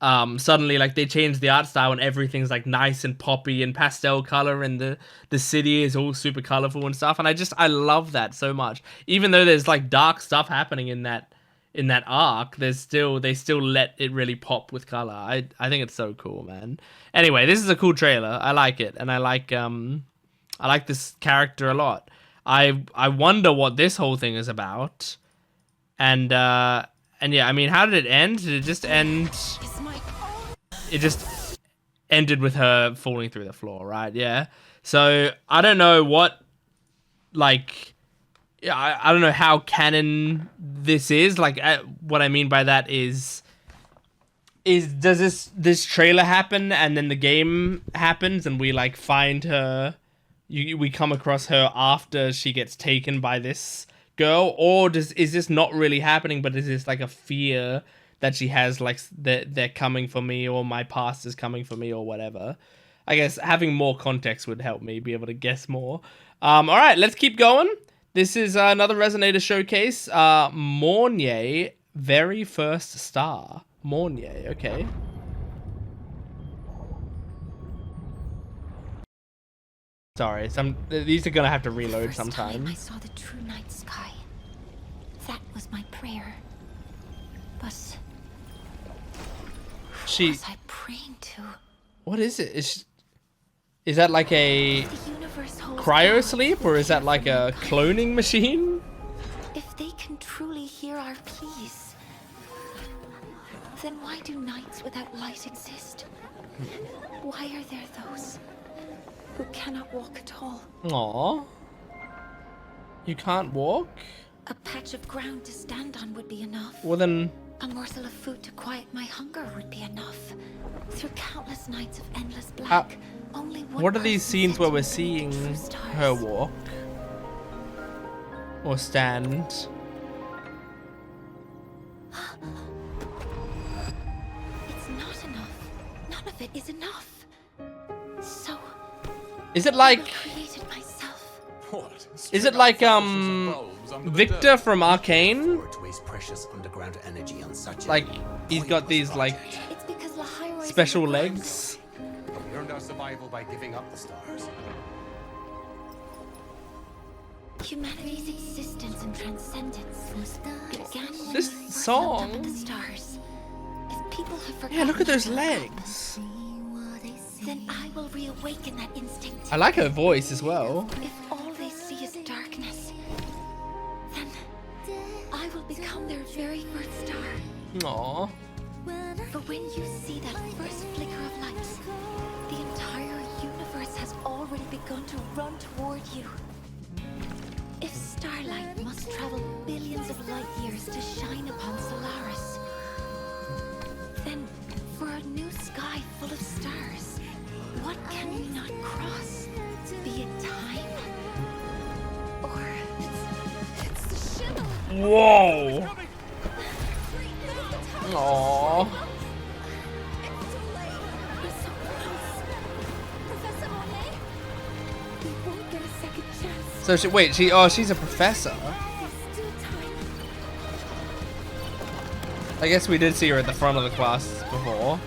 suddenly like they changed the art style and everything's like nice and poppy and pastel color, and the city is all super colorful and stuff, and I love that so much. Even though there's like dark stuff happening in that arc, they still let it really pop with color. I think it's so cool, man. Anyway, this is a cool trailer. I like it, and I like this character a lot. I wonder what this whole thing is about. And yeah, I mean, how did it end? Did it just end? It just ended with her falling through the floor, right? Yeah. So I don't know what, like, yeah, I don't know how canon this is. Like, what I mean by that is does this trailer happen and then the game happens and we like find her? We come across her after she gets taken by this girl, or is this not really happening, but is this like a fear that she has, like they're coming for me, or my past is coming for me, or whatever? I guess having more context would help me be able to guess more. All right, let's keep going. This is another Resonator showcase. Mornye, very first star. Mornye, okay. Sorry, these are gonna have to reload sometime. I saw the true night sky. That was my prayer. But who was I praying to? What is it? Is that like a cryo sleep, or is that like a cloning machine? If they can truly hear our pleas, then why do nights without light exist? Why are there those who cannot walk at all? Aww. You can't walk? A patch of ground to stand on would be enough. Well then... A morsel of food to quiet my hunger would be enough. Through countless nights of endless black, only one. What are these scenes where we're seeing her walk? Or stand? It's not enough. None of it is enough. So... Is it like... created myself. What? Is it like, Victor from Arcane? Like, he's got these, like, special legs? We earned our survival by giving up the stars. Humanity's existence and transcendence began when this we song. looked up at the stars. If people have forgotten, Yeah, look at those legs. Then I will reawaken that instinct. I like her voice as well. If all they see is darkness, then I will become their very first star. Aww. For when you see that first flicker of light, the entire universe has already begun to run toward you. If starlight must travel billions of light years to shine upon Solaris, then for a new sky full of stars, what can we not cross? Be it time, or it's the shimmer. Whoa. Aww. So she's a professor. I guess we did see her at the front of the class before.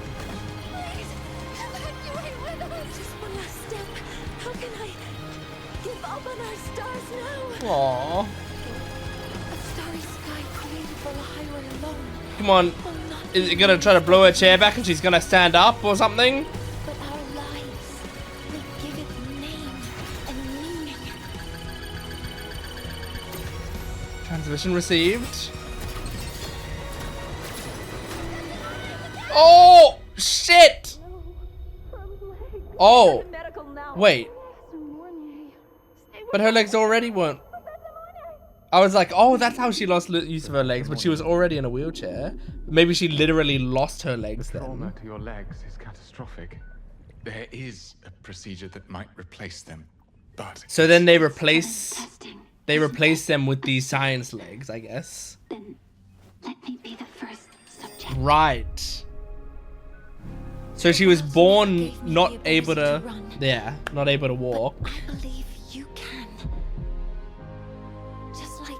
Aww. Come on. Is it gonna try to blow her chair back and she's gonna stand up or something? But our lives, they give it name and meaning. Transmission received. Oh shit! Oh wait. But her legs already weren't. I was like, oh, that's how she lost use of her legs, but she was already in a wheelchair. Maybe she literally lost her legs then. Trauma to your legs is catastrophic. There is a procedure that might replace them, but so then they replace them with these science legs, I guess. Then let me be the first subject. Right. So she was born not able to, not able to walk. I believe you can. Just like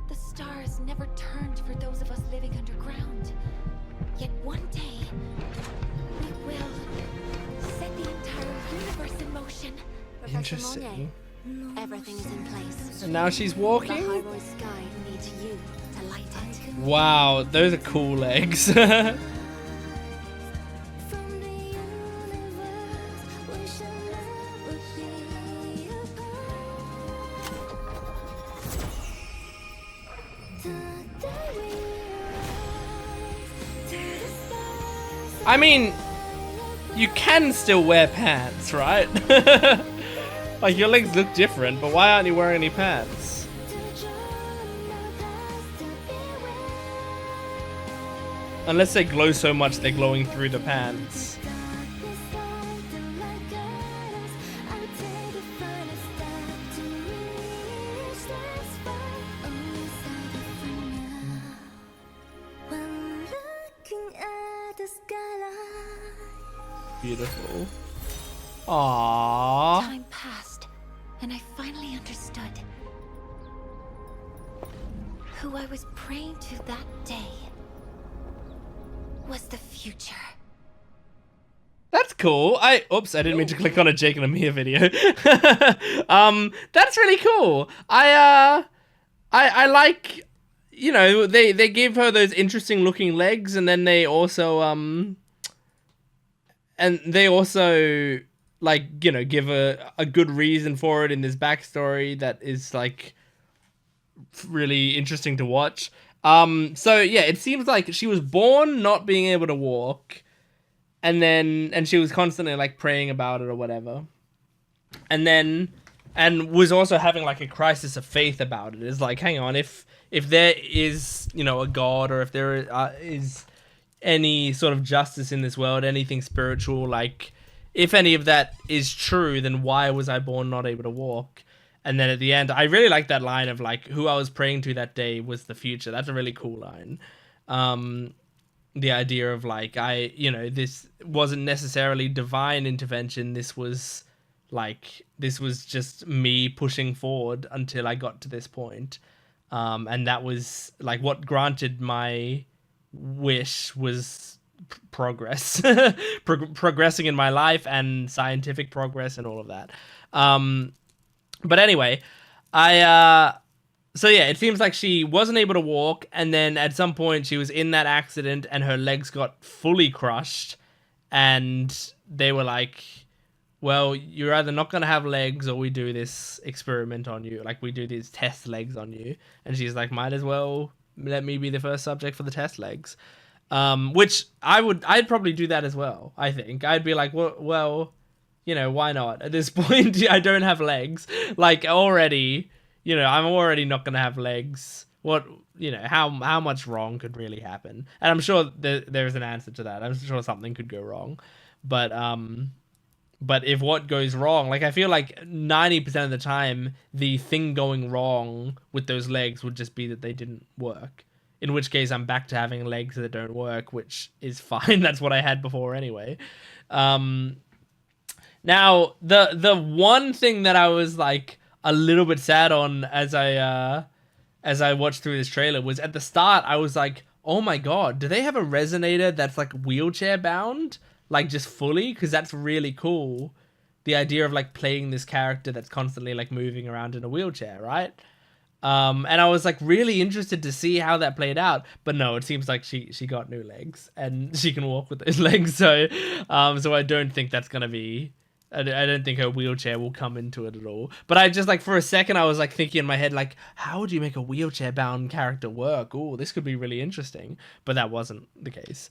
the stars never turned for those of us living underground. Yet one day, we will set the entire universe in motion. Interesting. Everything is in place. And now she's The walking? highway sky needs you to light it. Wow, those are cool legs. I mean, you can still wear pants, right? Like, your legs look different, but why aren't you wearing any pants? Unless they glow so much they're glowing through the pants. Beautiful. Aww. Time passed, and I finally understood. Who I was praying to that day was the future. That's cool. I didn't mean to click on a Jake and Aemeath video. That's really cool. I like, you know, they give her those interesting looking legs, and then they also like, you know, give a good reason for it in this backstory that is like really interesting to watch. So yeah, it seems like she was born not being able to walk, and she was constantly like praying about it or whatever, and was also having like a crisis of faith about it. It's like, hang on, if there is, you know, a god, or if there is any sort of justice in this world, anything spiritual, like if any of that is true, then why was I born not able to walk? And then at the end, I really like that line of like, who I was praying to that day was the future. That's a really cool line. The idea of like, this wasn't necessarily divine intervention. This was just me pushing forward until I got to this point. And that was like what granted my wish was progress, progressing in my life and scientific progress and all of that. But anyway, so yeah, it seems like she wasn't able to walk, and then at some point she was in that accident and her legs got fully crushed, and they were like, well, you're either not going to have legs or we do this experiment on you. Like, we do these test legs on you. And she's like, might as well let me be the first subject for the test legs. Which I'd probably do that as well, I think. I'd be like, well, you know, why not? At this point, I don't have legs. Like, already, you know, I'm already not going to have legs. What, you know, how much wrong could really happen? And I'm sure there's an answer to that. I'm sure something could go wrong. But if what goes wrong, like, I feel like 90% of the time, the thing going wrong with those legs would just be that they didn't work. In which case, I'm back to having legs that don't work, which is fine. That's what I had before anyway. Now, the one thing that I was like, a little bit sad on as I watched through this trailer was at the start I was like, oh my god, do they have a resonator that's like wheelchair bound, like just fully? Because that's really cool. The idea of like playing this character that's constantly like moving around in a wheelchair, right? And I was like really interested to see how that played out, but no, it seems like she got new legs and she can walk with those legs. So I don't think that's gonna be. I don't think her wheelchair will come into it at all. But I just like for a second I was like thinking in my head like, how would you make a wheelchair bound character work? Oh, this could be really interesting. But that wasn't the case.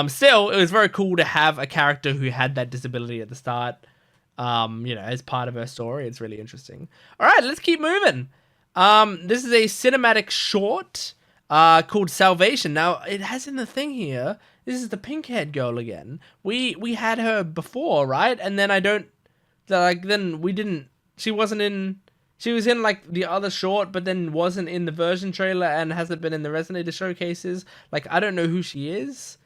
Still, it was very cool to have a character who had that disability at the start. You know, as part of her story. It's really interesting. All right, let's keep moving. This is a cinematic short called Salvation. Now, it has in the thing here, this is the pink-haired girl again. We had her before, right? And then she was in like the other short, but then wasn't in the version trailer and hasn't been in the Resonator showcases. Like, I don't know who she is,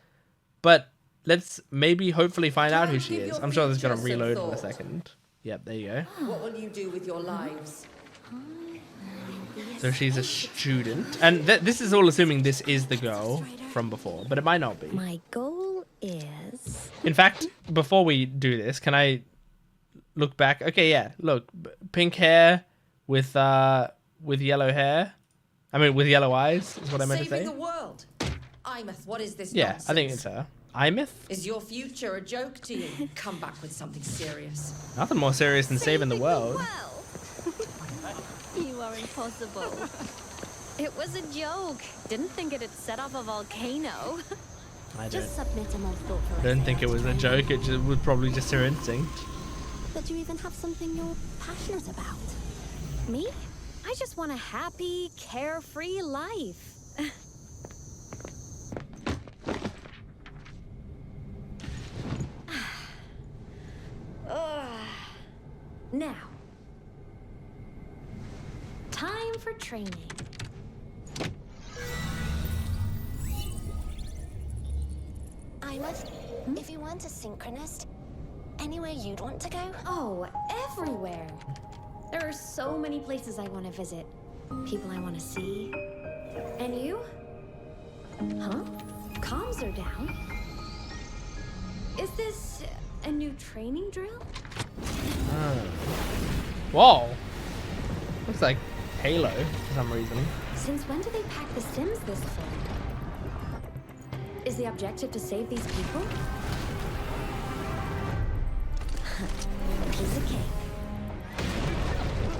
but let's maybe hopefully find out who she is. I'm sure this is going to reload in a second. Yep, there you go. What will you do with your lives? So she's a student. And this is all assuming this is the girl from before, but it might not be. My goal is... In fact, before we do this, can I look back? Okay, yeah, look. Pink hair with yellow hair. I mean, with yellow eyes is what I meant to say. Saving the world. Aemeath, what is this Yeah, nonsense? I think it's her. Aemeath? Is your future a joke to you? Come back with something serious. Nothing more serious than saving the world. You are impossible. It was a joke. Didn't think it'd set off a volcano. I Just submit a more thoughtful don't think it was a joke. It was probably just her instinct. But do you even have something you're passionate about? Me? I just want a happy, carefree life. Now, time for training. Aemeath, if you weren't a synchronist, anywhere you'd want to go? Oh, everywhere. There are so many places I want to visit. People I want to see. And you? Huh? Comms are down. Is this a new training drill? Whoa. Looks like Halo for some reason. Since when do they pack the Sims this full? Is the objective to save these people? Piece of cake.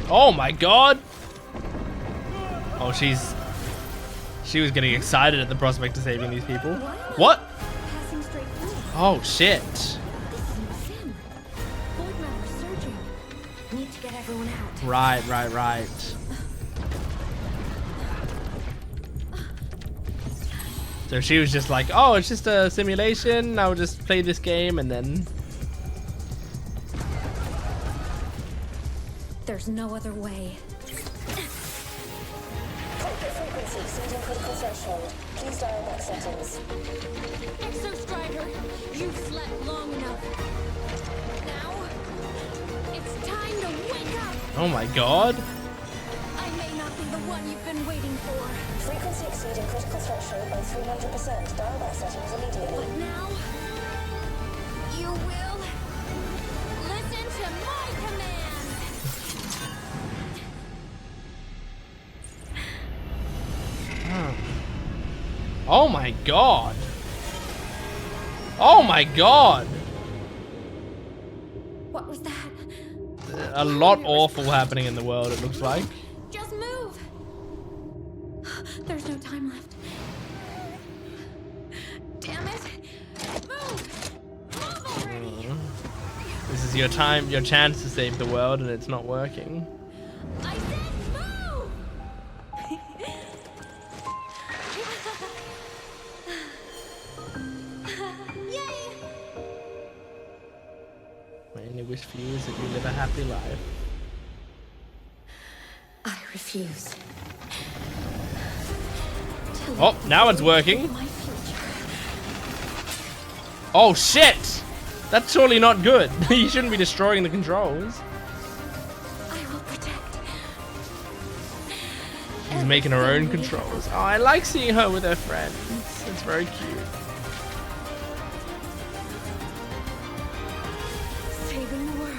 Oh my god! Oh, she was getting excited at the prospect of saving these people. What? Passing straight through. Oh shit. This isn't a Sim. Void map surging. Need to get everyone out. Right. So she was just like, oh, it's just a simulation. I'll just play this game and then... There's no other way. Cockpit frequency exceeding critical threshold. Please dial back settings. Exostrider, you've slept long enough. Now, it's time to wake up. Oh my god. I may not be the one you've been waiting for. Frequency exceeding critical threshold by 300%. Dial back settings immediately. But now, you will listen to my command. Oh my god. Oh my god. What was that? A lot awful happening in the world, it looks like. Just move. There's no time left. Damn it. Move. Move already. This is your time, your chance to save the world, and it's not working. I said move. Yay. My only wish for you is that you live a happy life. I refuse. Oh, now it's working. Oh shit! That's surely not good. You shouldn't be destroying the controls. I will protect She's making her own controls. Oh, I like seeing her with her friends. It's very cute. Saving the world.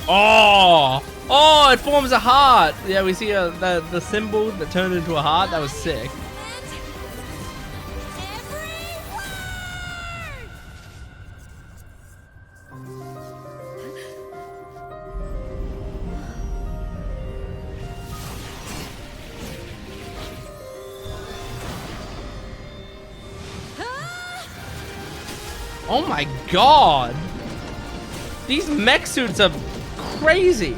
Oh! Oh, it forms a heart. Yeah, we see the symbol that turned into a heart. That was sick. Oh my god! These mech suits are crazy!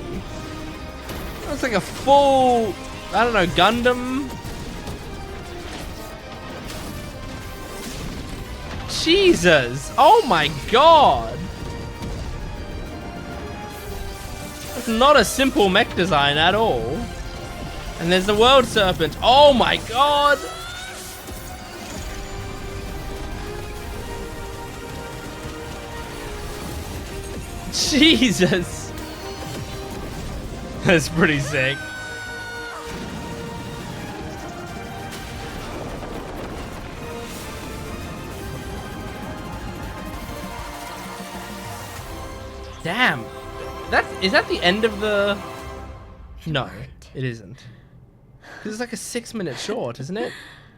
It's like a full, I don't know, Gundam? Jesus! Oh my god! That's not a simple mech design at all. And there's the World Serpent. Oh my god! Jesus! That's pretty sick. Damn. Is that the end of the... No, it isn't. Because it's like a 6-minute short, isn't it?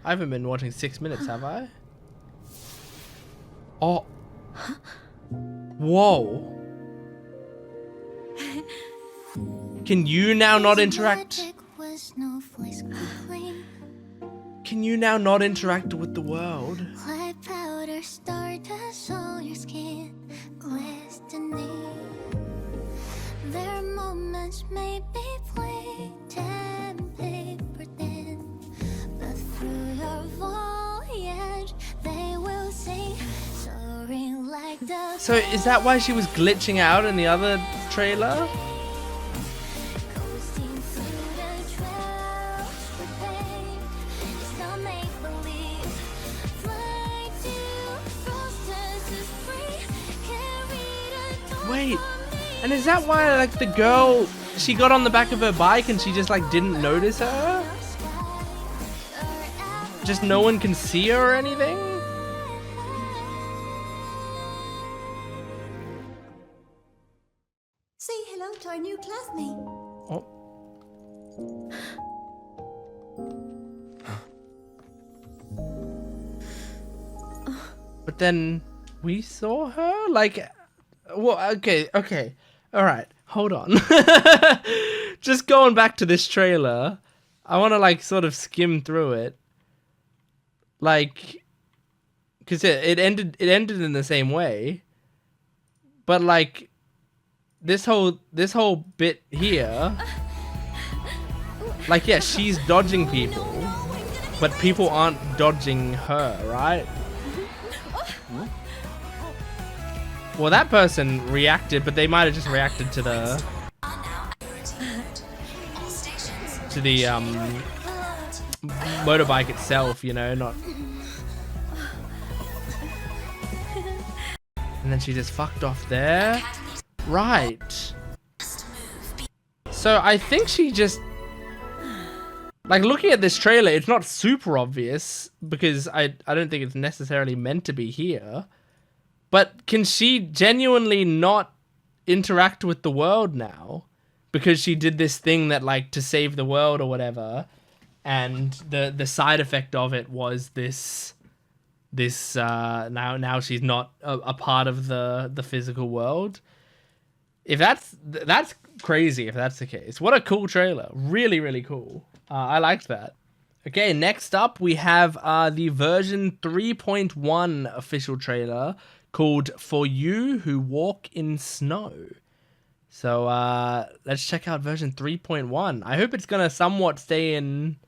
I haven't been watching 6 minutes, have I? Oh. Whoa. Can you now not interact? Can you now not interact with the world? White powder stardust on your skin, glistening. Their moments may be plain and paper thin, but through your voyage they will sing, soaring like the... So is that why she was glitching out in the other trailer? Wait, and is that why like the girl, she got on the back of her bike and she just like didn't notice her? Just no one can see her or anything? Say hello to our new classmate. Oh. But then we saw her? Like, well, okay, all right, hold on. Just going back to this trailer, I want to like sort of skim through it, like, because it ended in the same way, but like this whole bit here, like, yeah, she's dodging people, but people aren't dodging her, right? Well, that person reacted, but they might have just reacted to the motorbike itself, you know, not. And then she just fucked off there. Right. So I think she just, like, looking at this trailer, it's not super obvious because I don't think it's necessarily meant to be here. But can she genuinely not interact with the world now? Because she did this thing that, like, to save the world or whatever, and the side effect of it was this now she's not a part of the physical world. If that's crazy if that's the case. What a cool trailer. Really, really cool. I liked that. Okay, next up we have the version 3.1 official trailer called For You Who Walk in Snow. So let's check out version 3.1. I hope it's gonna somewhat stay in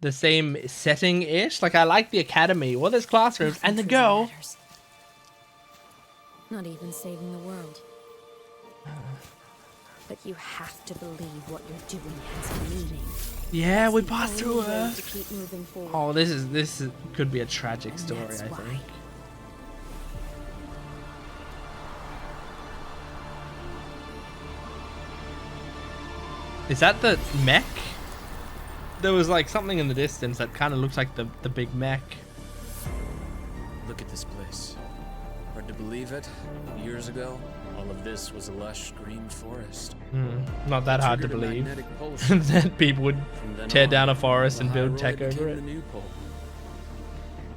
the same setting-ish. Like, I like the academy. Well, there's classrooms and the girl. Not even saving the world. But you have to believe what you're doing has meaning. Yeah, we passed through her. To keep moving forward. Oh, this could be a tragic story, I think. Is that the mech? There was like something in the distance that kind of looks like the big mech. Look at this place. Hard to believe it. Years ago, all of this was a lush green forest. Not that hard to believe. That people would tear down a forest and build tech over it.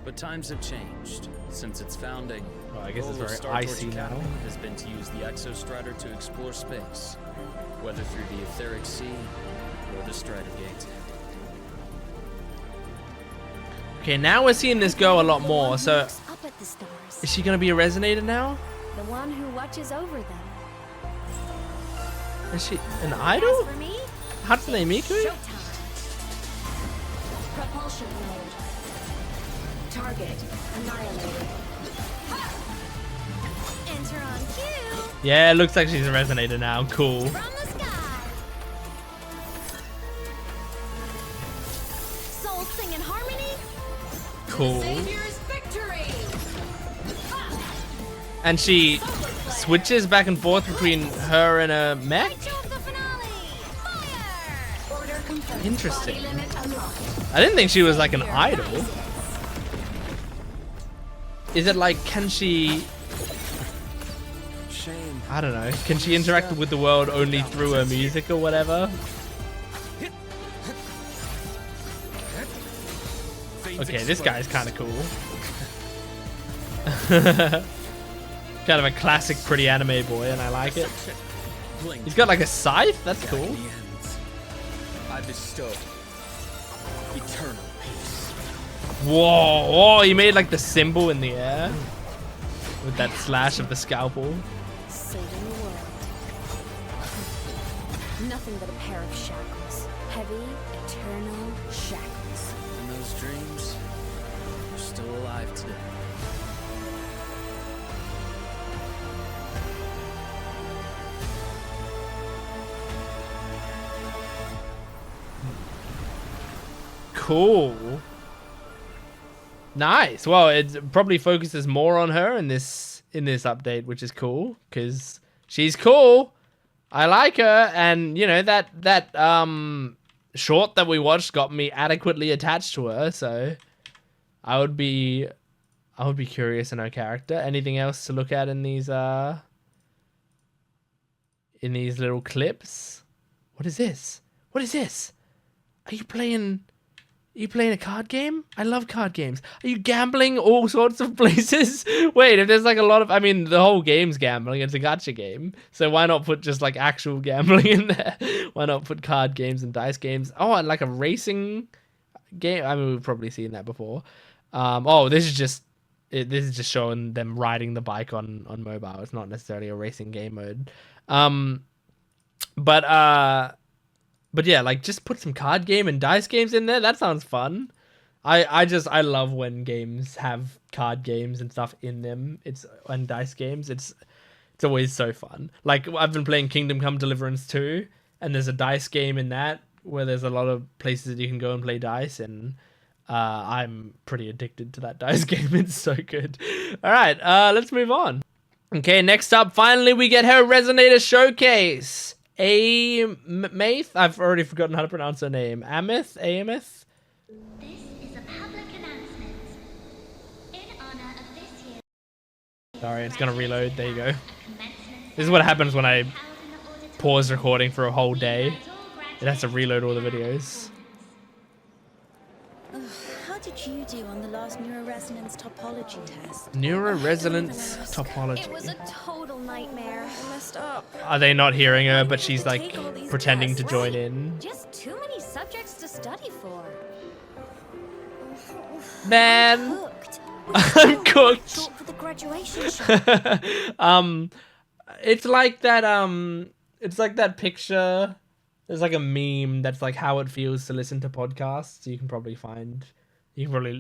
But times have changed since its founding. Oh, I guess it's the goal of very Star icy Torch now. Academy has been to use the Exostrator to explore space, whether through the etheric sea or the Strider Gate. Okay, now we're seeing this go a lot more. So, Up at the stars. is she gonna be a resonator now? The one who watches over them. Is she an idol? As for me, Hatsune Miku? showtime. Propulsion mode. Target annihilated. Enter on cue. Yeah, it looks like she's a resonator now. Cool. From the sky. Souls sing in harmony. Cool. Savior's victory! And she switches back and forth between her and a mech? Interesting. I didn't think she was like an idol. Is it like, can she... I don't know. Can she interact with the world only through her music or whatever? Okay, this guy's kind of cool. Kind of a classic pretty anime boy, and I like it. He's got like a scythe. That's cool. I bestow eternal peace. Whoa! Whoa! He made like the symbol in the air with that slash of the scalpel. Saving the world. Nothing but a pair of shackles. Heavy, eternal shackles. And those dreams are still alive today. Cool. Nice. Well, it probably focuses more on her in this update, which is cool because she's cool. I like her, and you know that short that we watched got me adequately attached to her. So I would be curious in her character. Anything else to look at in these little clips? What is this? What is this? Are you playing a card game? I love card games. Are you gambling all sorts of places? Wait, if there's like a lot of... I mean, the whole game's gambling. It's a gacha game. So why not put just like actual gambling in there? Why not put card games and dice games? Oh, and like a racing game. I mean, we've probably seen that before. Oh, this is just showing them riding the bike on mobile. It's not necessarily a racing game mode. But yeah, like just put some card game and dice games in there. That sounds fun. I love when games have card games and stuff in them. And dice games. It's always so fun. Like I've been playing Kingdom Come Deliverance 2, and there's a dice game in that where there's a lot of places that you can go and play dice, and I'm pretty addicted to that dice game. It's so good. All right, let's move on. Okay, next up, finally we get her Resonator Showcase. Aemeath? I've already forgotten how to pronounce her name. Aemeath? This is a public announcement. In honor of this year. Sorry, it's gonna reload. There you go. This is what happens when I pause recording for a whole day. It has to reload all the videos. How did you do on the last neuroresonance topology test? Neuroresonance topology. It was a total nightmare. I messed up. Are they not hearing her, but she's like pretending to join in? Just too many subjects to study for. Man, I'm cooked. Thought for the graduation show. It's like that picture. There's like a meme that's like how it feels to listen to podcasts. You can probably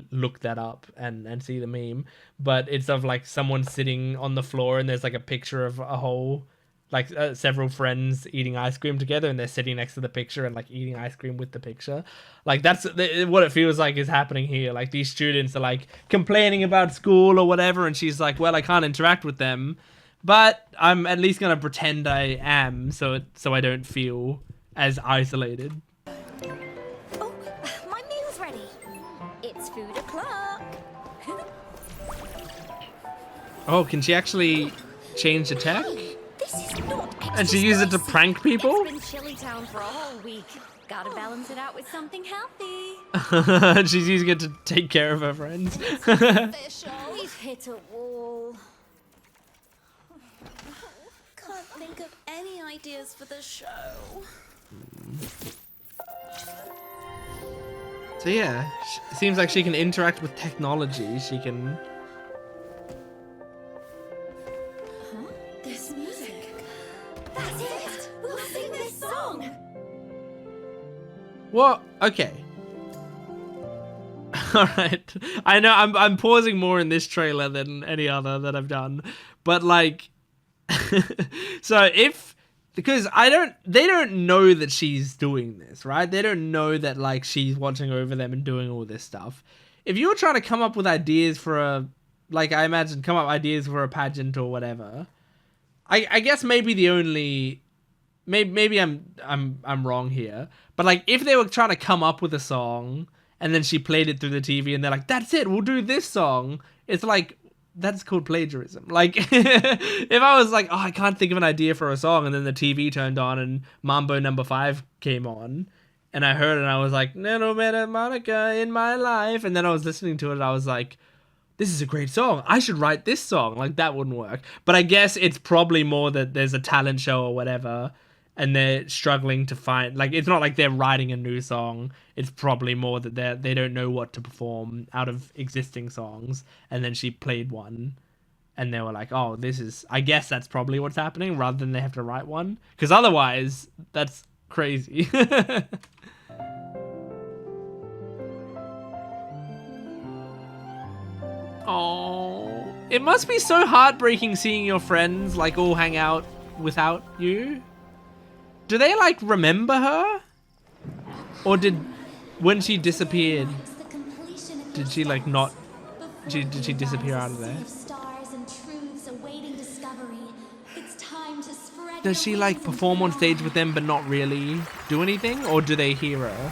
look that up and see the meme. But it's of like someone sitting on the floor, and there's like a picture of a whole, like several friends eating ice cream together, and they're sitting next to the picture and like eating ice cream with the picture. Like that's what it feels like is happening here. Like these students are like complaining about school or whatever, and she's like, well, I can't interact with them, but I'm at least gonna pretend I am, so I don't feel as isolated. Oh, my meal's ready. It's food o'clock. Oh, can she actually change the tech? This is not extra And she uses it to prank people? It's been chilly town for a whole week. Gotta balance it out with something healthy. She's using it to take care of her friends. We've hit a wall. Can't think of any ideas for the show. So yeah, it seems like she can interact with technology. She can... This music. That's it. We'll sing this song. What? Okay. Alright. I know I'm pausing more in this trailer than any other that I've done. But like... so if... Because they don't know that she's doing this, right? They don't know that like she's watching over them and doing all this stuff. If you're trying to come up with ideas for a... Like I imagine come up with ideas for a pageant or whatever. I guess maybe the only... Maybe I'm wrong here, but like if they were trying to come up with a song and then she played it through the TV and they're like, that's it, we'll do this song. It's like, that's called plagiarism. Like if I was like, oh, I can't think of an idea for a song, and then the TV turned on and Mambo No. 5 came on and I heard it and I was like, no matter Monica in my life. And then I was listening to it and I was like, this is a great song. I should write this song. Like that wouldn't work. But I guess it's probably more that there's a talent show or whatever and they're struggling to find, like, it's not like they're writing a new song. It's probably more that they don't know what to perform out of existing songs. And then she played one and they were like, oh, this is, I guess that's probably what's happening, rather than they have to write one. Because otherwise, that's crazy. Oh, it must be so heartbreaking seeing your friends like all hang out without you. Do they like remember her? Or when she disappeared, did she like not, did she disappear out of there? Does she like perform on stage with them but not really do anything? Or do they hear her?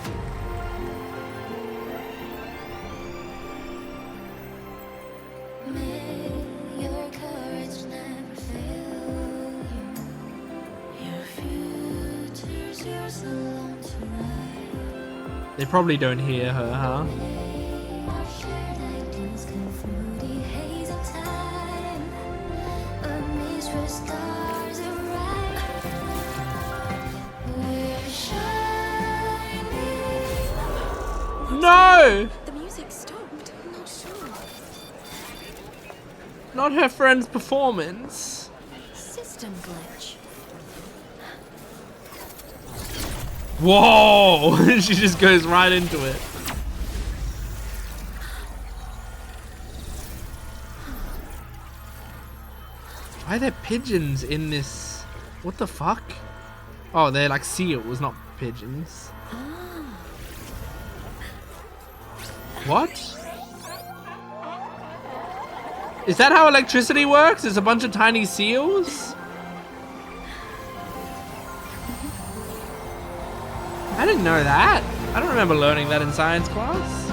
They probably don't hear her, huh? No! The music stopped. I'm not sure. Not her friend's performance. System glitch. Whoa! She just goes right into it. Why are there pigeons in this? What the fuck? Oh, they're like seals, not pigeons. What? Is that how electricity works? There's a bunch of tiny seals? I didn't know that. I don't remember learning that in science class.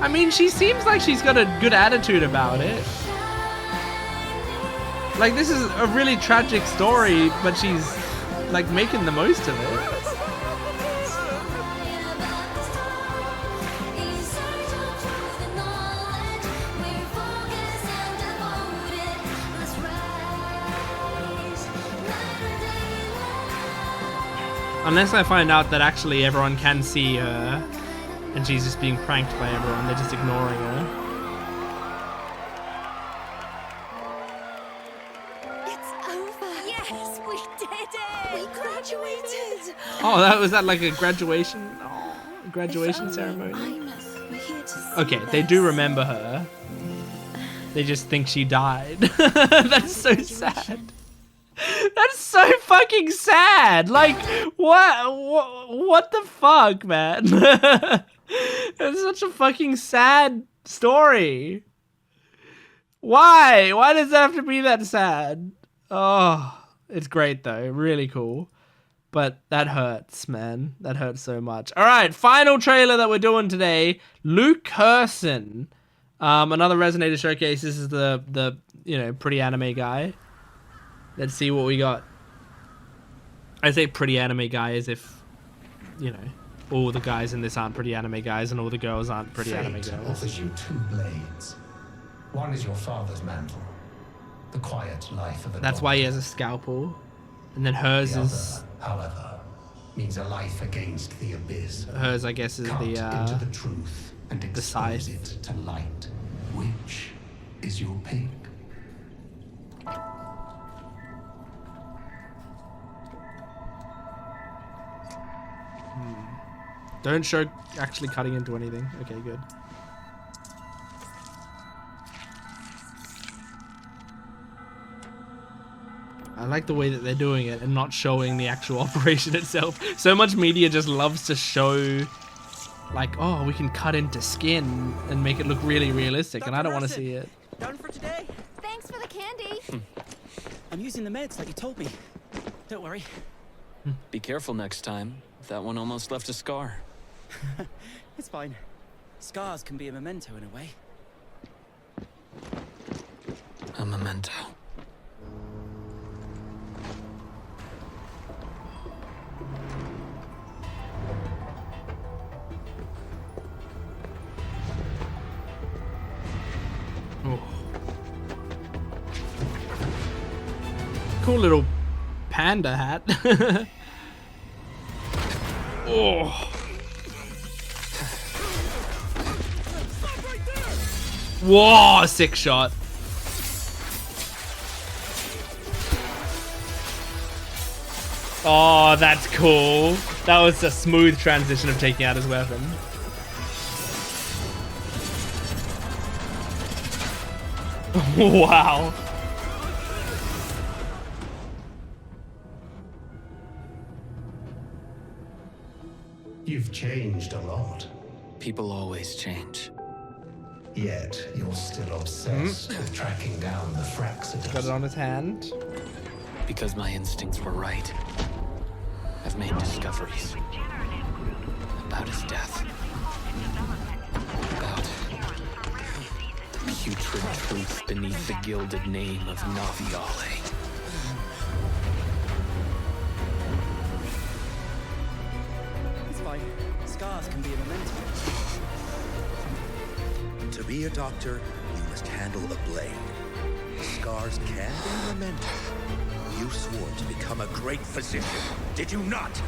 I mean, she seems like she's got a good attitude about it. Like, this is a really tragic story, but she's, like, making the most of it. Unless I find out that actually everyone can see her, and she's just being pranked by everyone, they're just ignoring her. Oh, was that like a graduation? Oh, graduation ceremony? Okay, they do remember her. They just think she died. That's so sad. That's so fucking sad. Like, what the fuck, man? It's such a fucking sad story. Why? Why does it have to be that sad? Oh, it's great though. Really cool. But that hurts, man. That hurts so much. All right, final trailer that we're doing today. Luuk Herssen. Another Resonator showcase. This is the you know, pretty anime guy. Let's see what we got. I say pretty anime guy as if, you know, all the guys in this aren't pretty anime guys and all the girls aren't pretty anime girls. Offers you 2 blades. One is your father's mantle, the quiet life of a That's why he has a scalpel. And then hers the is... other, however, means a life against the abyss. Hers, I guess, is Cut into the truth and the expose scythe. it to light. Which is your pick? Don't show actually cutting into anything. Okay, good. I like the way that they're doing it and not showing the actual operation itself. So much media just loves to show, like, oh, we can cut into skin and make it look really realistic, and I don't want to see it. Done for today. Thanks for the candy. I'm using the meds like you told me. Don't worry. Be careful next time. That one almost left a scar. It's fine. Scars can be a memento in a way. A memento. Oh. Cool little panda hat. Oh. Whoa, sick shot. Oh, that's cool. That was a smooth transition of taking out his weapon. Wow. You've changed a lot. People always change. Yet, you're still obsessed with tracking down the Fraxidus. Got it on his hand. Because my instincts were right. I've made discoveries. About his death. About the putrid truth beneath the gilded name of Naviale. It's fine. Scars can be a memento. To be a doctor, you must handle a blade. Scars can be a memento. You swore to become a great physician, did you not?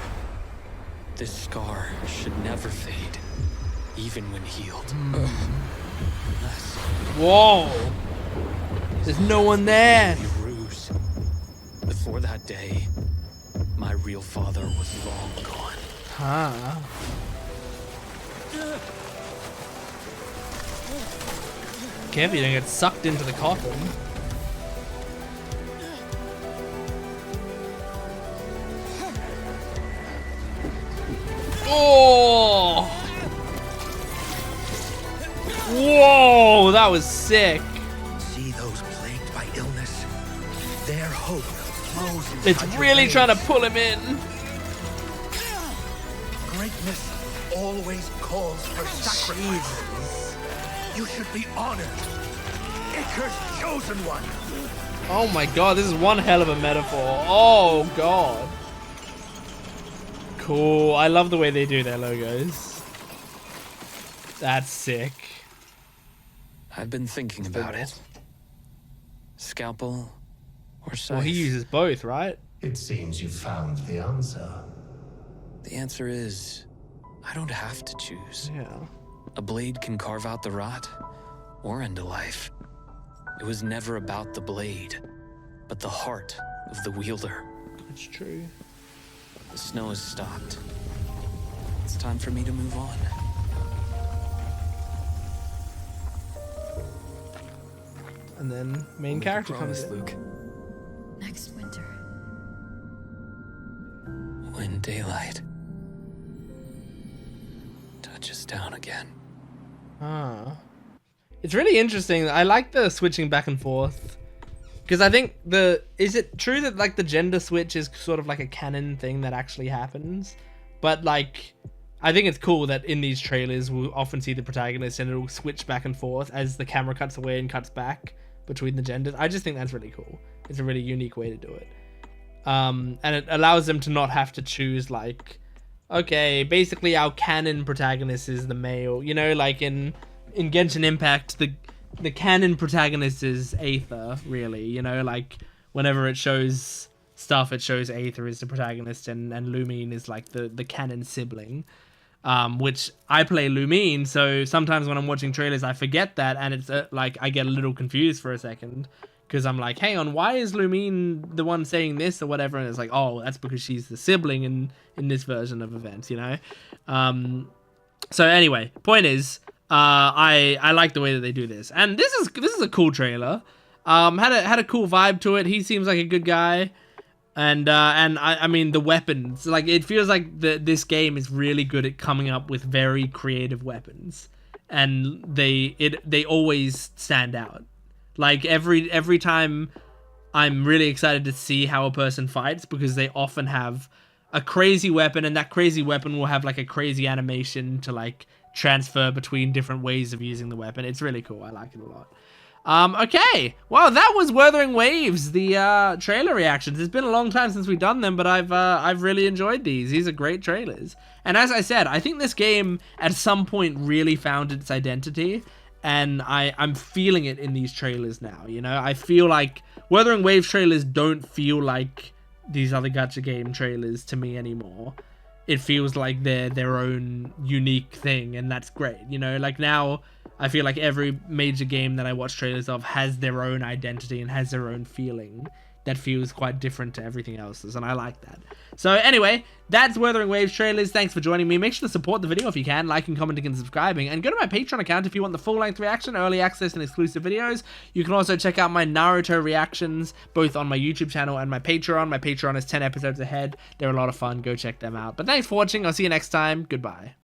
This scar should never fade, even when healed. Whoa! There's no one there. Ruse. Before that day, my real father was long gone. Huh. Careful, you don't get sucked into the coffin. Oh! Whoa, that was sick. See those plagued by illness? Their hope flows inside It's your really veins. trying to pull him in. Greatness always calls for sacrifice. You should be honored. Icar's chosen one. Oh my god, this is one hell of a metaphor. Oh god. Cool. I love the way they do their logos. That's sick. I've been thinking about it. Scalpel or scythe? Well, he uses both, right? It seems you've found the answer. The answer is, I don't have to choose. Yeah. A blade can carve out the rot or end a life. It was never about the blade, but the heart of the wielder. That's true. The snow has stopped. It's time for me to move on. and then main character comes in. Luke. Next winter. When daylight touches down again. Ah. It's really interesting. I like the switching back and forth. Because I think is it true that like the gender switch is sort of like a canon thing that actually happens? But like, I think it's cool that in these trailers we'll often see the protagonist and it'll switch back and forth as the camera cuts away and cuts back between the genders. I just think that's really cool. It's a really unique way to do it. And it allows them to not have to choose like, okay, basically our canon protagonist is the male. You know, like in Genshin Impact, the canon protagonist is Aether, really. You know, like whenever it shows stuff, it shows Aether is the protagonist and Lumine is like the canon sibling. Which I play Lumine, so sometimes when I'm watching trailers I forget that, and it's like I get a little confused for a second because I'm like, hang on, why is Lumine the one saying this or whatever? And it's like, oh, that's because she's the sibling in this version of events, you know. So anyway, point is, I like the way that they do this, and this is a cool trailer. Had a cool vibe to it. He seems like a good guy. And I mean the weapons, like it feels like this game is really good at coming up with very creative weapons, and they always stand out. Like every time, I'm really excited to see how a person fights because they often have a crazy weapon, and that crazy weapon will have like a crazy animation to like transfer between different ways of using the weapon. It's really cool. I like it a lot. Okay, well that was Wuthering Waves, the trailer reactions. It's been a long time since we've done them, but I've really enjoyed these. These are great trailers. And as I said, I think this game at some point really found its identity, and I'm feeling it in these trailers now, you know? I feel like Wuthering Waves trailers don't feel like these other gacha game trailers to me anymore. It feels like they're their own unique thing, and that's great, you know? Like now, I feel like every major game that I watch trailers of has their own identity and has their own feeling that feels quite different to everything else's, and I like that. So anyway, that's Wuthering Waves Trailers. Thanks for joining me. Make sure to support the video if you can, liking, commenting, and subscribing, and go to my Patreon account if you want the full-length reaction, early access, and exclusive videos. You can also check out my Naruto reactions, both on my YouTube channel and my Patreon. My Patreon is 10 episodes ahead. They're a lot of fun. Go check them out. But thanks for watching. I'll see you next time. Goodbye.